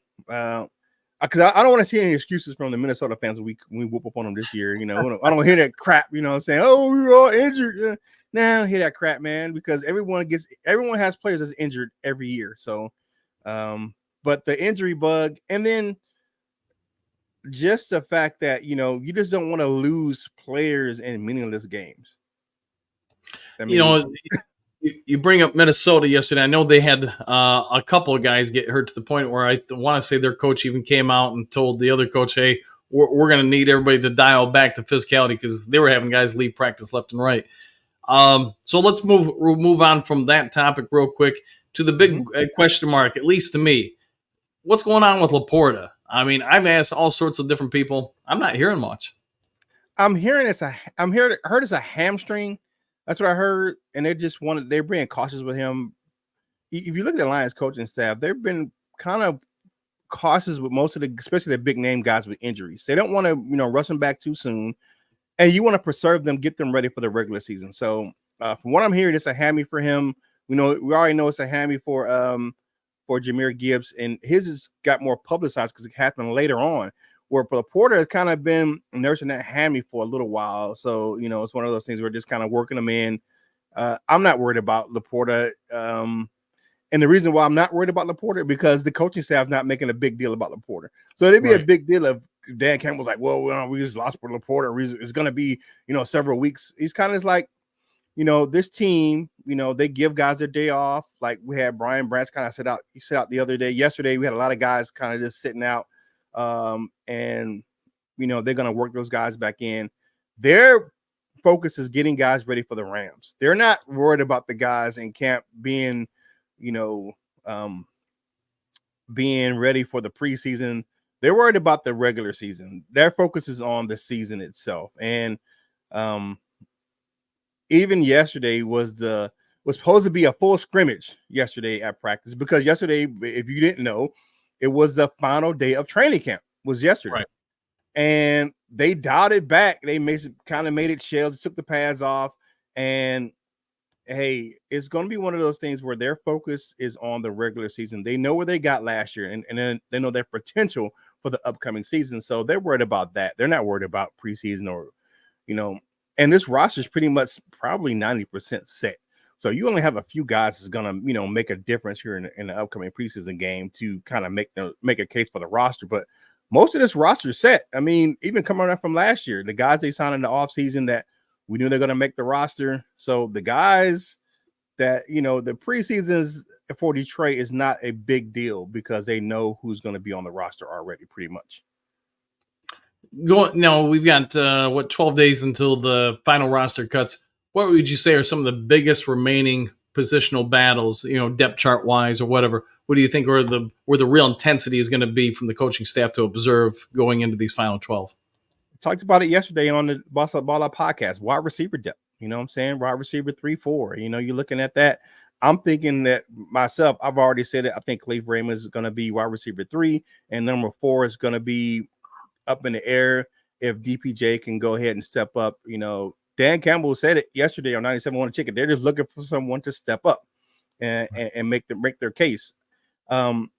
because I don't want to see any excuses from the Minnesota fans when we whoop up on them this year. You know, I don't hear that crap, you know, saying, oh, we're all injured. Nah, hear that crap, man, because everyone has players that's injured every year. So, but the injury bug, and then just the fact that, you know, you just don't want to lose players in meaningless games. I mean, You bring up Minnesota yesterday. I know they had a couple of guys get hurt to the point where I want to say their coach even came out and told the other coach, hey, we're going to need everybody to dial back the physicality because they were having guys leave practice left and right. So let's move on from that topic real quick to the big question mark, at least to me. What's going on with Laporta? I mean, I've asked all sorts of different people. I'm not hearing much. heard it's a hamstring. That's what I heard, and they're being cautious with him. If you look at the Lions coaching staff, they've been kind of cautious with most of especially the big name guys with injuries. They don't want to, rush them back too soon, and you want to preserve them, get them ready for the regular season. So, from what I'm hearing, it's a hammy for him. We already know it's a hammy for Jahmyr Gibbs, and his has got more publicized because it happened later on. Where Laporta has kind of been nursing that hammy for a little while. So, it's one of those things where just kind of working them in. I'm not worried about Laporta. And the reason why I'm not worried about Laporta because the coaching staff is not making a big deal about Laporta. So it'd be a big deal if Dan Campbell's like, well, we just lost for Laporta. It's going to be, several weeks. He's kind of like, this team, they give guys their day off. Like we had Brian Branch kind of sit out the other day. Yesterday, we had a lot of guys kind of just sitting out. And they're going to work those guys back in. Their focus is getting guys ready for the Rams. They're not worried about the guys in camp being ready for the preseason. They're worried about the regular season. Their focus is on the season itself. And even yesterday was supposed to be a full scrimmage yesterday at practice because yesterday, if you didn't know, it was the final day of training camp was yesterday. Right. And they dialed it back. They made it shells, took the pads off. And hey, it's going to be one of those things where their focus is on the regular season. They know where they got last year and then they know their potential for the upcoming season. So they're worried about that. They're not worried about preseason or, and this roster is pretty much probably 90% set. So you only have a few guys that's gonna, make a difference here in the upcoming preseason game to kind of make a case for the roster. But most of this roster is set. I mean, even coming up from last year, the guys they signed in the offseason that we knew they're gonna make the roster. So the guys that the preseasons for Detroit is not a big deal because they know who's going to be on the roster already, pretty much. We've got 12 days until the final roster cuts. What would you say are some of the biggest remaining positional battles, depth chart wise or whatever? What do you think where the real intensity is going to be from the coaching staff to observe going into these final 12? Talked about it yesterday on the Boss Up Ball Out podcast. Wide receiver depth, what I'm saying? Wide receiver 3-4. You're looking at that. I'm thinking that myself, I've already said it. I think Khalif Raymond is going to be wide receiver 3, and number 4 is going to be up in the air if DPJ can go ahead and step up. Dan Campbell said it yesterday on 97.1 Chicken. They're just looking for someone to step up and make their case. And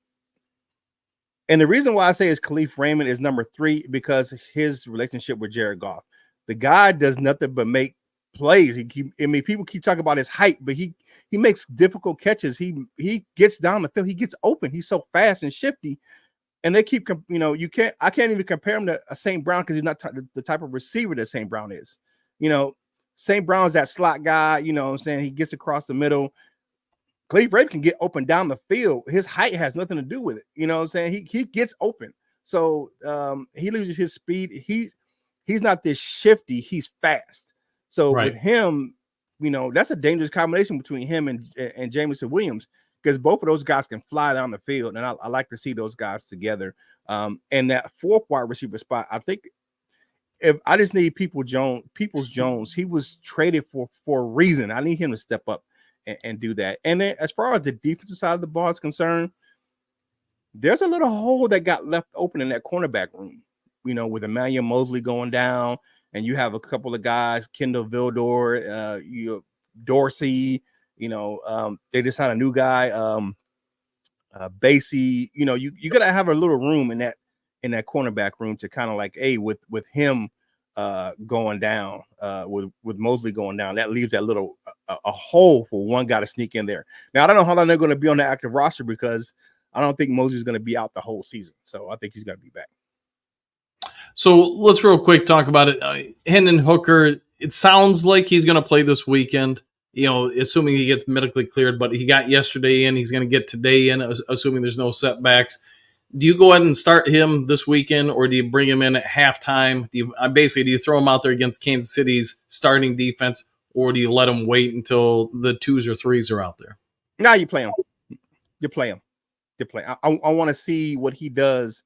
the reason why I say is Khalif Raymond is number 3 because his relationship with Jared Goff. The guy does nothing but make plays. People keep talking about his height, but he makes difficult catches. He gets down the field. He gets open. He's so fast and shifty. And they keep, I can't even compare him to a St. Brown because he's not the type of receiver that St. Brown is. St. Brown's that slot guy, what I'm saying? He gets across the middle. Khalif Raymond can get open down the field. His height has nothing to do with it. What I'm saying? He gets open. So he loses his speed. He's not this shifty. He's fast. So with him, that's a dangerous combination between him and Jameson Williams because both of those guys can fly down the field. And I like to see those guys together. And that 4th wide receiver spot, I think if I just need Peoples Jones, he was traded for a reason. I need him to step up and do that. And then as far as the defensive side of the ball is concerned, there's a little hole that got left open in that cornerback room, with Emmanuel Mosley going down, and you have a couple of guys, Kendall Vildor, Dorsey, they just had a new guy, Basie. You gotta have a little room in that cornerback room to kind of like, with him going down, with Mosley going down, that leaves that little a hole for one guy to sneak in there. Now I don't know how long they're going to be on the active roster because I don't think Mosley's going to be out the whole season. So I think he's going to be back. So let's real quick talk about it. Hendon Hooker, it sounds like he's going to play this weekend. assuming he gets medically cleared, but he got yesterday in, he's going to get today in, assuming there's no setbacks. Do you go ahead and start him this weekend, or do you bring him in at halftime? Do you throw him out there against Kansas City's starting defense, or do you let him wait until the 2s or 3s are out there? Now you play him. You play him. I want to see what he does.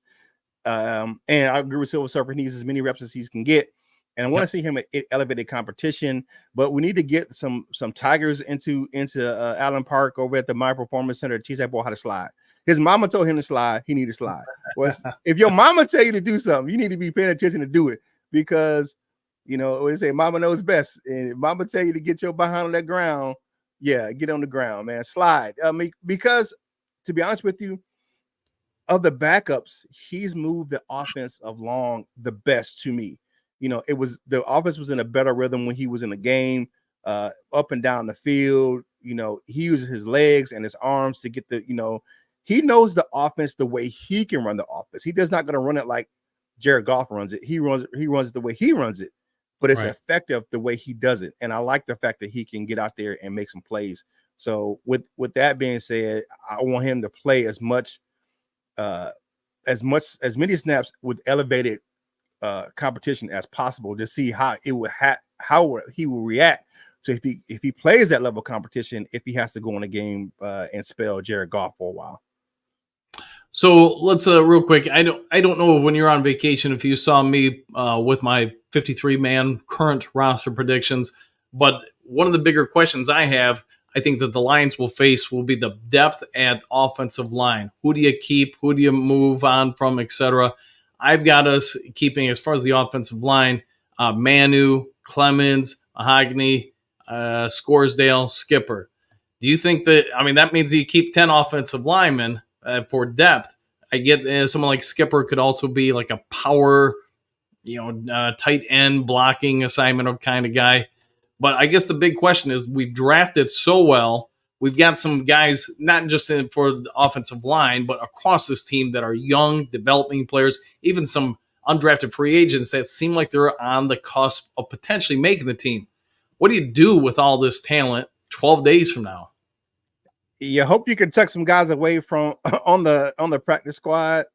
And I agree with Silver Surfer. He needs as many reps as he can get. And I want to see him at elevated competition. But we need to get some Tigers into Allen Park over at the My Performance Center to teach that boy how to slide. His mama told him to slide. He need to slide. Well, if your mama tell you to do something, you need to be paying attention to do it, because they say mama knows best. And if mama tell you to get your behind on that ground, yeah, get on the ground, man. Slide. Because to be honest with you, of the backups, he's moved the offense along the best to me. The offense was in a better rhythm when he was in the game, up and down the field. He uses his legs and his arms to get he knows the offense the way he can run the offense. He does not going to run it like Jared Goff runs it. He runs it the way he runs it, but it's effective the way he does it. And I like the fact that he can get out there and make some plays. So with that being said, I want him to play as many snaps with elevated competition as possible to see how he will react. So if he plays that level of competition, if he has to go in a game and spell Jared Goff for a while. So let's real quick. I don't know when you're on vacation if you saw me with my 53-man current roster predictions, but one of the bigger questions I have, I think that the Lions will face will be the depth at offensive line. Who do you keep? Who do you move on from, etc.? I've got us keeping, as far as the offensive line, Manu, Clemens, Mahogany, Scoresdale, Skipper. Do you think that means you keep 10 offensive linemen for depth? I get someone like Skipper could also be like a power, tight end blocking assignment kind of guy. But I guess the big question is, we've drafted so well. We've got some guys, not just for the offensive line, but across this team that are young, developing players, even some undrafted free agents that seem like they're on the cusp of potentially making the team. What do you do with all this talent 12 days from now? You hope you can tuck some guys away from on the practice squad.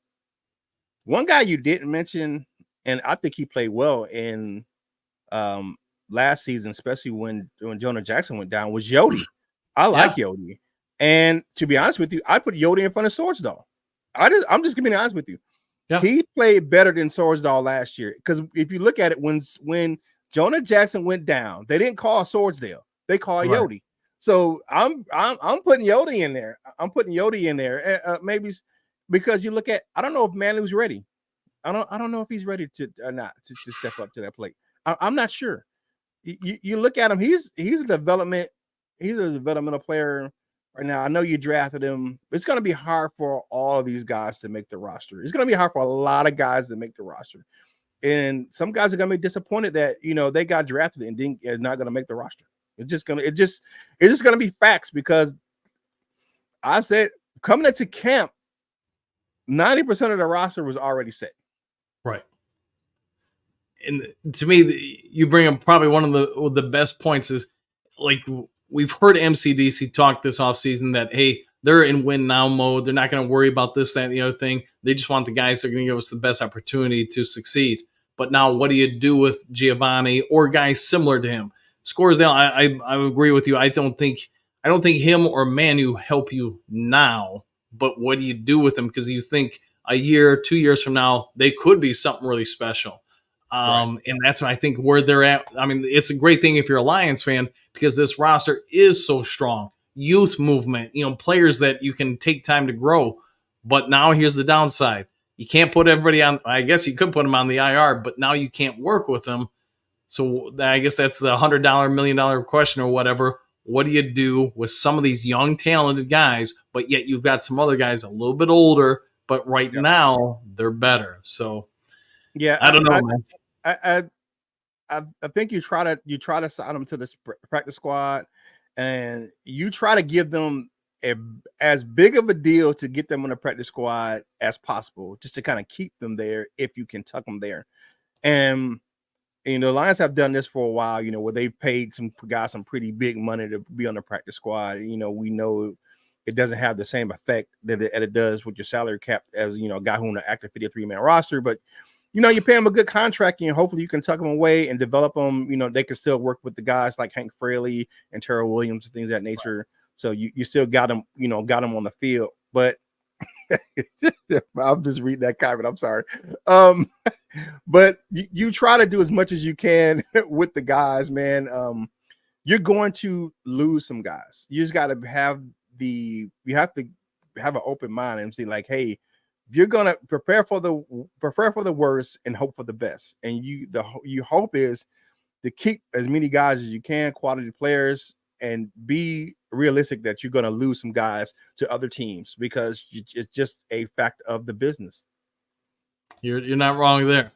One guy you didn't mention, and I think he played well in last season, especially when Jonah Jackson went down, was Yodi. I like Yodi. And to be honest with you, I put Yodi in front of Swordsdal. I'm just being honest with you. Yeah. He played better than Swordsdal last year. Because if you look at it, when Jonah Jackson went down, they didn't call Swordsdale. They called Yodi. So I'm putting Yodi in there. Maybe because you look at, I don't know if Manu's ready. I don't know if he's ready to or not to step up to that plate. I'm not sure. You look at him, he's a developmental player right now. I know you drafted him. It's going to be hard for all of these guys to make the roster. It's going to be hard for a lot of guys to make the roster. And some guys are going to be disappointed that, they got drafted and are not going to make the roster. It's just going to be facts, because I said coming into camp, 90% of the roster was already set. Right. And to me, you bring up probably one of the best points is, like, we've heard MCDC talk this offseason that, hey, they're in win now mode. They're not going to worry about this, that, and the other thing. They just want the guys that are going to give us the best opportunity to succeed. But now what do you do with Giovanni or guys similar to him? Scoresdale, I agree with you. I don't think him or Manu help you now, but what do you do with them? Because you think a year, 2 years from now, they could be something really special. And that's, I think, where they're at. I mean, it's a great thing if you're a Lions fan, because this roster is so strong. Youth movement, players that you can take time to grow. But now here's the downside. You can't put everybody on. I guess you could put them on the IR, but now you can't work with them. So I guess that's the $100 $1 million question or whatever. What do you do with some of these young, talented guys, but yet you've got some other guys a little bit older, but right now they're better. So yeah, I don't know, man. I think you try to sign them to this practice squad, and you try to give them as big of a deal to get them on the practice squad as possible, just to kind of keep them there if you can tuck them there. And the Lions have done this for a while, where they've paid some guys some pretty big money to be on the practice squad. We know it doesn't have the same effect that it does with your salary cap as, a guy who on an active 53-man roster. But, you pay him a good contract, and hopefully you can tuck him away and develop them. They can still work with the guys like Hank Fraley and Terrell Williams and things of that nature. So you still got them, on the field. But I'll just read that comment. I'm sorry. But you try to do as much as you can with the guys, man. You're going to lose some guys. You just got to have you have to have an open mind and see, like, hey, you're gonna prepare for the worst and hope for the best. And your hope is to keep as many guys as you can, quality players, and be realistic that you're going to lose some guys to other teams because it's just a fact of the business. You're not wrong there.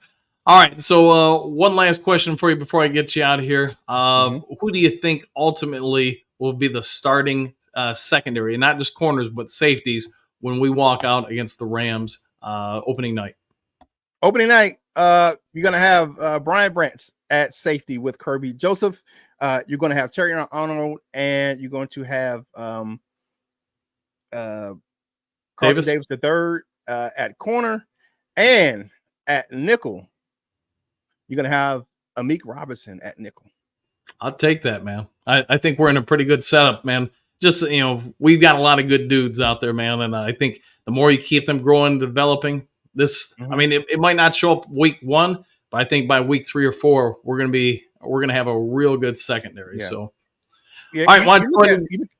All right, so one last question for you before I get you out of here. Who do you think ultimately will be the starting secondary, and not just corners but safeties, when we walk out against the Rams opening night? Opening night, you're going to have Brian Branch at safety with Kirby Joseph. You're going to have Terry Arnold, and you're going to have Carlton Davis III at corner, and at nickel, you're going to have Amik Robinson at nickel. I'll take that, man. I think we're in a pretty good setup, man. Just, we've got a lot of good dudes out there, man, and I think the more you keep them growing, developing, this, I mean, it might not show up week 1, but I think by week 3 or 4, we're gonna have a real good secondary. Yeah. So, yeah, all right,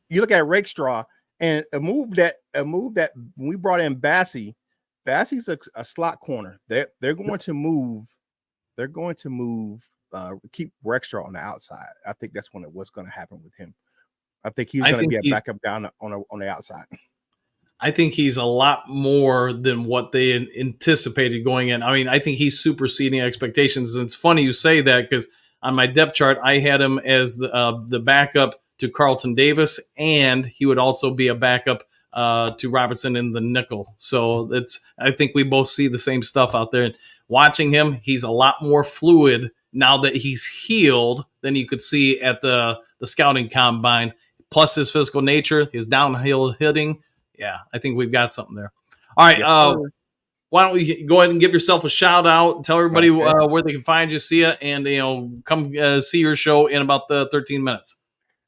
you look at Rakestraw, and a move that when we brought in Bassey's a slot corner. They're going to move. Keep Rakestraw on the outside. I think that's what's going to happen with him. I think he's going to be a backup down on the outside. I think he's a lot more than what they anticipated going in. I mean, I think he's superseding expectations. And it's funny you say that because on my depth chart, I had him as the backup to Carlton Davis, and he would also be a backup to Robertson in the nickel. So I think we both see the same stuff out there. And watching him, he's a lot more fluid now that he's healed than you could see at the scouting combine. Plus his physical nature, his downhill hitting. Yeah, I think we've got something there. All right, yes, why don't we go ahead and give yourself a shout out, tell everybody where they can find you, see you, and come see your show in about 13 minutes.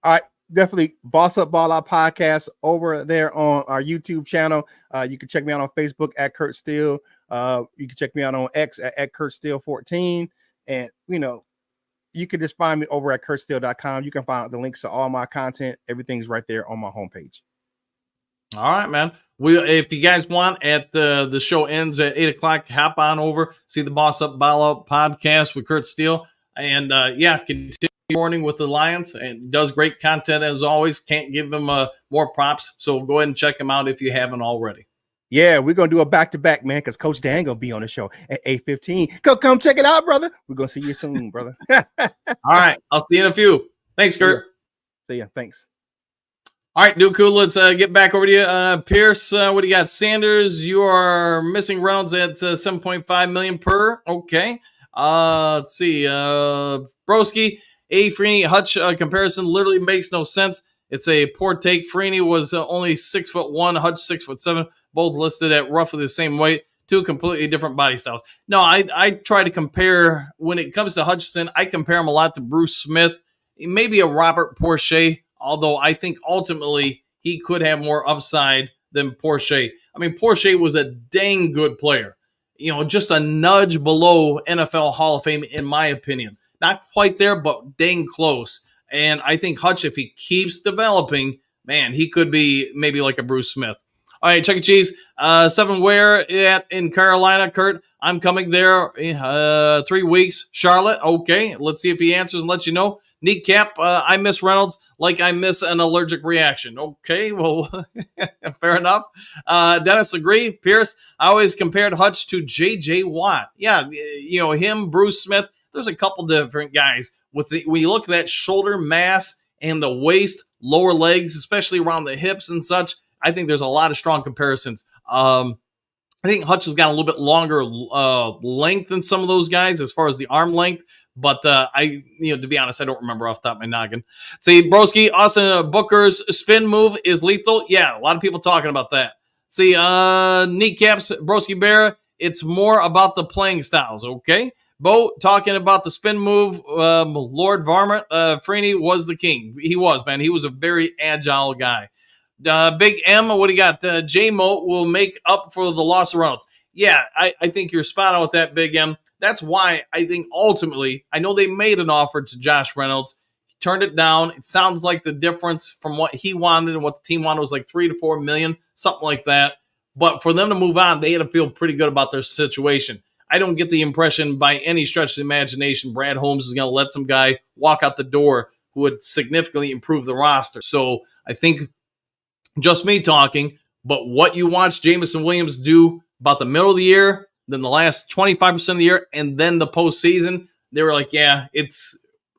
All right, definitely Boss Up Ball Out podcast over there on our YouTube channel. You can check me out on Facebook at Kurt Steele. You can check me out on X at Kurt Steele 14, and you can just find me over at kurtsteele.com. You can find the links to all my content. Everything's right there on my homepage. All right, man. If you guys want, at the show ends at 8:00, hop on over, see the Boss Up Ball Out podcast with Kurt Steele, and continue morning with the Lions, and does great content as always. Can't give him more props, so go ahead and check him out if you haven't already. Yeah, we're gonna do a back-to-back, man, because Coach Dan gonna be on the show at 8:15. Come check it out, brother. We're gonna see you soon, brother. All right, I'll see you in a few. Thanks, Kurt. See ya. Thanks. All right, dude, cool. Let's get back over to you. Pierce, what do you got? Sanders, you are missing rounds at $7.5 million per. Okay. Let's see. Broski, Freeney, Hutch comparison literally makes no sense. It's a poor take. Freeney was only 6'1", Hutch 6'7", both listed at roughly the same weight. Two completely different body styles. No, I try to compare, when it comes to Hutchinson, I compare him a lot to Bruce Smith, maybe a Robert Porsche, although I think ultimately he could have more upside than Porsche. I mean, Porsche was a dang good player. Just a nudge below NFL Hall of Fame, in my opinion. Not quite there, but dang close. And I think Hutch, if he keeps developing, man, he could be maybe like a Bruce Smith. All right, Chuck E. Cheese. 7 where in Carolina, Kurt? I'm coming there 3 weeks. Charlotte, okay. Let's see if he answers and lets you know. Kneecap, I miss Reynolds like I miss an allergic reaction. Okay, well, fair enough. Dennis, agree. Pierce, I always compared Hutch to J.J. Watt. Yeah, him, Bruce Smith. There's a couple different guys. When you look at that shoulder mass and the waist, lower legs, especially around the hips and such, I think there's a lot of strong comparisons. I think Hutch has got a little bit longer length than some of those guys as far as the arm length, But to be honest, I don't remember off the top of my noggin. See, Broski, Austin Booker's spin move is lethal. Yeah, a lot of people talking about that. See, kneecaps, Broski Bear, it's more about the playing styles, okay? Bo talking about the spin move. Lord Varmint, Freeney was the king. He was, man. He was a very agile guy. Big M, what do you got? J-Mo will make up for the loss of Reynolds. Yeah, I think you're spot on with that, Big M. That's why I think ultimately, I know they made an offer to Josh Reynolds. He turned it down. It sounds like the difference from what he wanted and what the team wanted was like $3 to $4 million, something like that. But for them to move on, they had to feel pretty good about their situation. I don't get the impression by any stretch of the imagination Brad Holmes is going to let some guy walk out the door who would significantly improve the roster. So I think just me talking, but what you watch Jameson Williams do about the middle of the year, then the last 25% of the year, and then the postseason, they were like, yeah,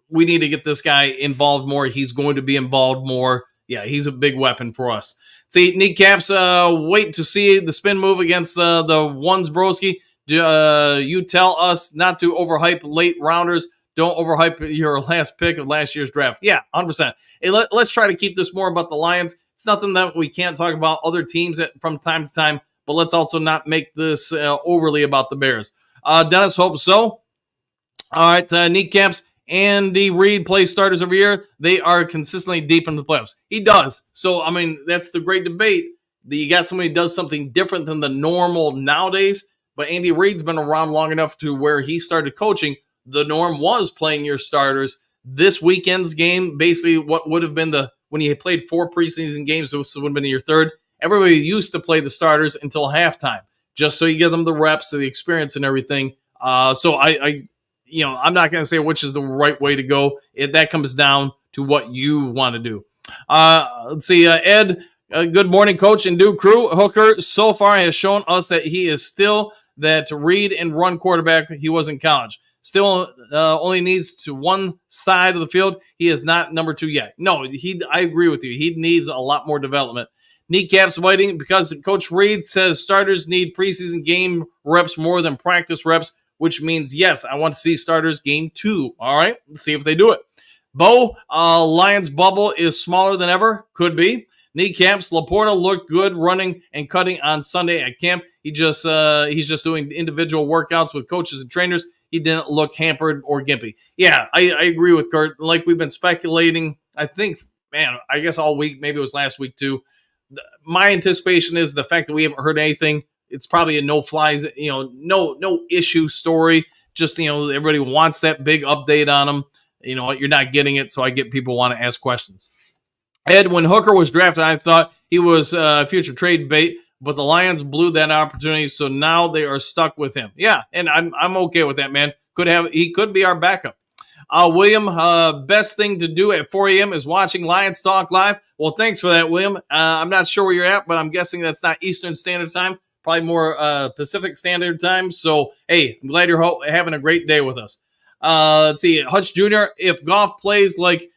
we need to get this guy involved more. He's going to be involved more. Yeah, he's a big weapon for us. See, kneecaps, wait to see the spin move against the ones, Broski. You tell us not to overhype late rounders. Don't overhype your last pick of last year's draft. Yeah, 100%. Hey, let's try to keep this more about the Lions. It's nothing that we can't talk about other teams from time to time, but let's also not make this overly about the Bears. Dennis, hope so. All right, kneecaps. Andy Reid plays starters every year. They are consistently deep into the playoffs. He does. So, I mean, that's the great debate. You got somebody who does something different than the normal nowadays, but Andy Reid's been around long enough to where he started coaching. The norm was playing your starters. This weekend's game, basically what would have been when he had played 4 preseason games, this would have been your third. Everybody used to play the starters until halftime, just so you give them the reps, the experience and everything. So I'm not going to say which is the right way to go. That comes down to what you want to do. Let's see, Ed, good morning, coach and Duke crew. Hooker so far has shown us that he is still that read and run quarterback he was in college. Still only needs to one side of the field. He is not number 2 yet. No, I agree with you. He needs a lot more development. Kneecaps waiting because Coach Reid says starters need preseason game reps more than practice reps, which means, yes, I want to see starters game 2. All right, let's see if they do it. Bo, Lions bubble is smaller than ever. Could be. Kneecaps, Laporta looked good running and cutting on Sunday at camp. He's just doing individual workouts with coaches and trainers. He didn't look hampered or gimpy. Yeah, I agree with Kurt. Like we've been speculating, I think, I guess all week, maybe it was last week too. My anticipation is the fact that we haven't heard anything. It's probably a no-flies, no issue story. Just, everybody wants that big update on them. You're not getting it, so I get people want to ask questions. Ed, when Hooker was drafted, I thought he was future trade bait, but the Lions blew that opportunity, so now they are stuck with him. Yeah, and I'm okay with that, man. He could be our backup. William, best thing to do at 4 a.m. is watching Lions Talk Live. Well, thanks for that, William. I'm not sure where you're at, but I'm guessing that's not Eastern Standard Time, probably more Pacific Standard Time. So, hey, I'm glad you're having a great day with us. Let's see, Hutch Jr., if Goff plays like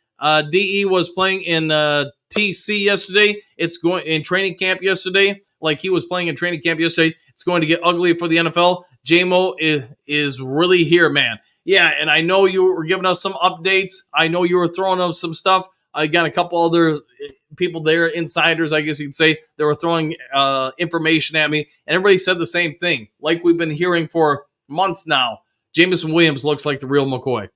DE was playing in TC yesterday, it's going in training camp yesterday, like he was playing in training camp yesterday, it's going to get ugly for the NFL. J-Mo is really here, man. Yeah, and I know you were giving us some updates. I know you were throwing us some stuff. I got a couple other people there, insiders, I guess you could say, that were throwing information at me, and everybody said the same thing, like we've been hearing for months now. Jameson Williams looks like the real McCoy.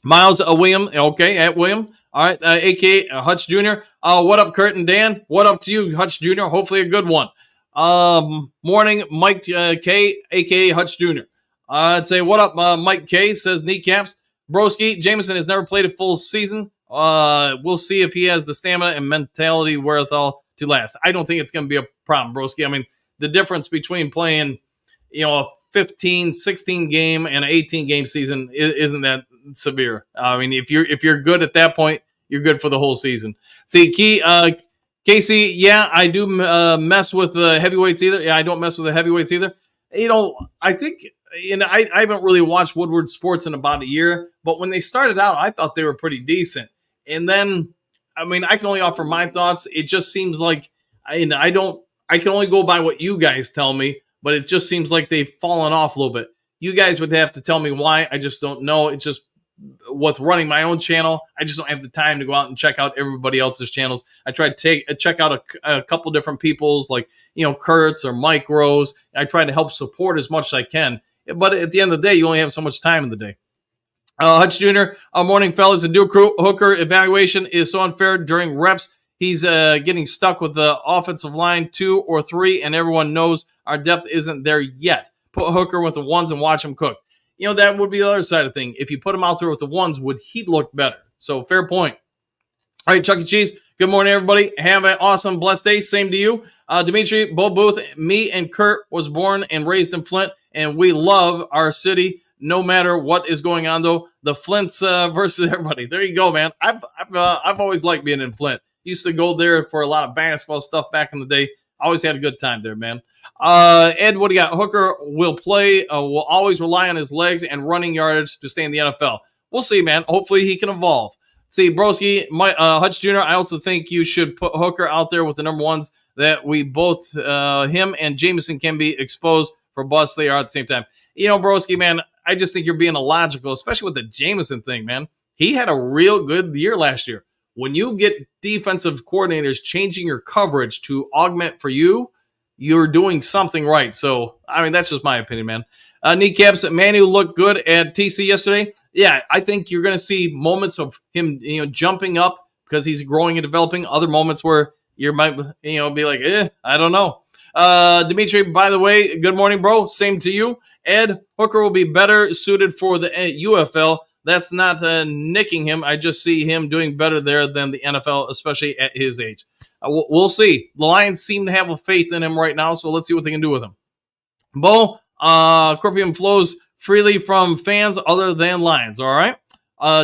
Miles William, okay, at William. All right, a.k.a. Hutch Jr. What up, Kurt and Dan? What up to you, Hutch Jr.? Hopefully a good one. Morning, Mike K, a.k.a. Hutch Jr. I'd say, what up, Mike K, says kneecaps. Broski, Jameson has never played a full season. We'll see if he has the stamina and mentality wherewithal to last. I don't think it's going to be a problem, Broski. I mean, the difference between playing, a 15, 16 game and an 18 game season isn't that severe. I mean, if you're good at that point, you're good for the whole season. See, Casey, yeah, I do mess with the heavyweights either. Yeah, I don't mess with the heavyweights either. I think, I haven't really watched Woodward Sports in about a year, but when they started out, I thought they were pretty decent. And then, I can only offer my thoughts. It just seems like, I can only go by what you guys tell me, but it just seems like they've fallen off a little bit. You guys would have to tell me why. I just don't know. It's just with running my own channel, I just don't have the time to go out and check out everybody else's channels. I try to check out a couple different people's, like, Kurt's or Mike Rose. I try to help support as much as I can. But at the end of the day, you only have so much time in the day. Hutch Jr., morning, fellas. The Duke Hooker evaluation is so unfair during reps. He's getting stuck with the offensive line 2 or 3, and everyone knows our depth isn't there yet. Put Hooker with the ones and watch him cook. That would be the other side of the thing. If you put him out there with the ones, would he look better? So, fair point. All right, Chuck E. Cheese. Good morning, everybody. Have an awesome, blessed day. Same to you. Dimitri, Bo Booth, me and Kurt was born and raised in Flint, and we love our city no matter what is going on, though. The Flints versus everybody. There you go, man. I've always liked being in Flint. Used to go there for a lot of basketball stuff back in the day. Always had a good time there, man. Ed, what do you got? Hooker will always rely on his legs and running yardage to stay in the NFL. We'll see, man. Hopefully he can evolve. See, Broski, Hutch Jr., I also think you should put Hooker out there with the number ones that we both, him and Jameson, can be exposed for busts. They are at the same time. Broski, man, I just think you're being illogical, especially with the Jameson thing, man. He had a real good year last year. When you get defensive coordinators changing your coverage to augment for you, you're doing something right. So, that's just my opinion, man. Kneecaps, Manu looked good at TC yesterday. Yeah, I think you're going to see moments of him, jumping up because he's growing and developing. Other moments where you might, be like, I don't know. Dimitri, by the way, good morning, bro. Same to you. Ed, Hooker will be better suited for the UFL. That's not nicking him. I just see him doing better there than the NFL, especially at his age. We'll see. The Lions seem to have a faith in him right now, so let's see what they can do with him. Bo, Corpium flows freely from fans other than Lions, all right?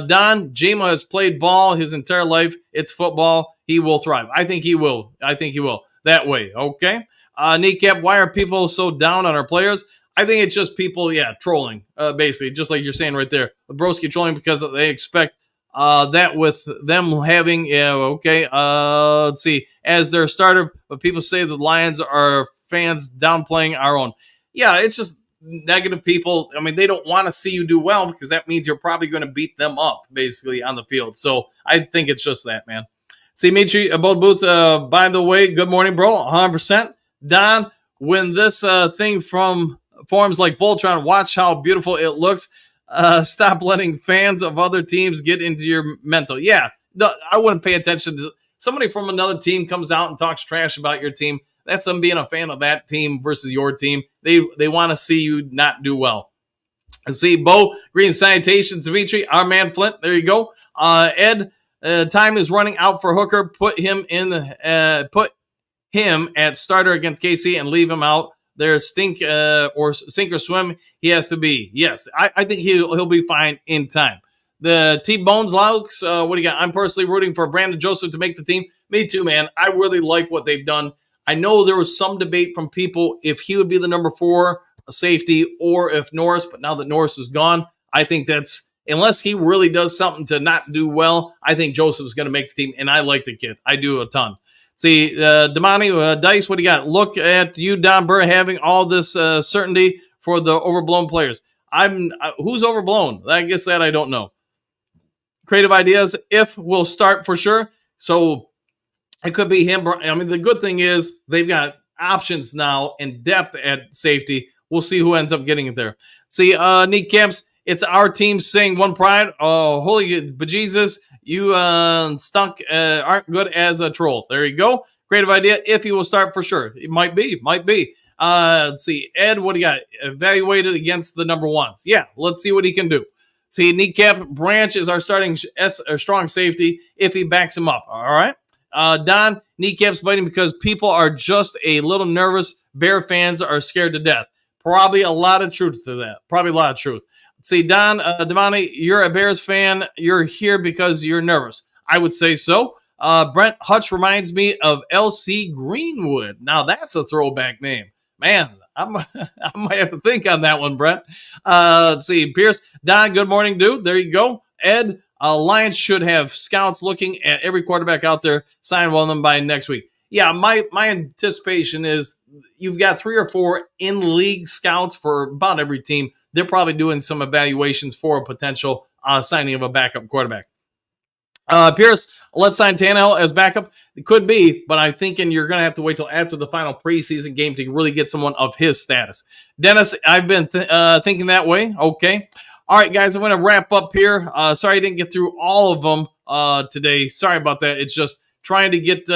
Don, Jama has played ball his entire life. It's football. He will thrive. I think he will. That way, okay? Kneecap, why are people so down on our players? I think it's just people, trolling, basically, just like you're saying right there. Broski trolling because they expect that with them having, let's see, as their starter, but people say the Lions are fans downplaying our own. Yeah, it's just negative people. They don't want to see you do well because that means you're probably going to beat them up, basically, on the field. So I think it's just that, man. See, Mitri, Bold Booth, by the way, good morning, bro, 100%. Don, when this thing from forms like Voltron, watch how beautiful it looks. Stop letting fans of other teams get into your mental. Yeah, I wouldn't pay attention to somebody from another team comes out and talks trash about your team. That's them being a fan of that team versus your team. They want to see you not do well. See, Bo, green salutations, Dimitri, our man Flint. There you go. Ed, time is running out for Hooker. Put him at starter against KC and leave him out. There's sink or sink or swim. He has to be. Yes, I think he'll be fine in time. The T-Bones Laux, what do you got? I'm personally rooting for Brandon Joseph to make the team. Me too, man. I really like what they've done. I know there was some debate from people if he would be the number 4 safety or if Norris, but now that Norris is gone, I think that's, unless he really does something to not do well, I think Joseph's going to make the team, and I like the kid. I do a ton. See, Damani, Dice, what do you got? Look at you, Don Burr, having all this certainty for the overblown players. Who's overblown? I guess that I don't know. Creative ideas, if will start for sure. So it could be him. The good thing is they've got options now and depth at safety. We'll see who ends up getting it there. See, Neat Camps, it's our team saying one pride. Oh, holy bejesus. You stunk, aren't good as a troll. There you go. Creative idea. If he will start for sure. It might be. Let's see. Ed, what do you got? Evaluated against the number ones. Yeah, let's see what he can do. See, Kneecap Branch is our starting strong safety if he backs him up. All right. Don, Kneecap's biting because people are just a little nervous. Bear fans are scared to death. Probably a lot of truth to that. See, Don, Damani, you're a Bears fan. You're here because you're nervous. I would say so. Brent Hutch reminds me of L.C. Greenwood. Now, that's a throwback name. Man, I might have to think on that one, Brent. Let's see. Pierce, Don, good morning, dude. There you go. Ed, Lions should have scouts looking at every quarterback out there. Sign one of them by next week. yeah, my anticipation is you've got 3 or 4 in-league scouts for about every team. They're probably doing some evaluations for a potential signing of a backup quarterback. Pierce, let's sign Tannehill as backup. It could be, but I'm thinking you're going to have to wait till after the final preseason game to really get someone of his status. Dennis, I've been thinking that way. Okay. All right, guys, I'm going to wrap up here. Sorry I didn't get through all of them today. Sorry about that. It's just trying to get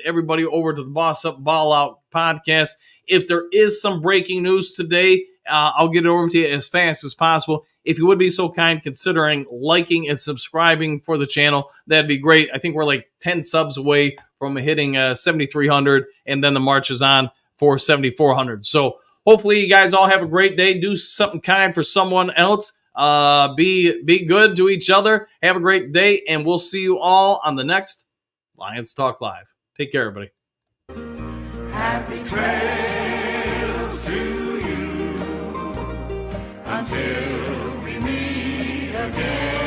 everybody over to the Boss Up Ball Out podcast. If there is some breaking news today, I'll get it over to you as fast as possible. If you would be so kind, considering liking and subscribing for the channel, that'd be great. I think we're like 10 subs away from hitting 7,300, and then the march is on for 7,400. So hopefully you guys all have a great day. Do something kind for someone else. Be good to each other. Have a great day, and we'll see you all on the next Lions Talk Live. Take care, everybody. Happy trails to you until we meet again.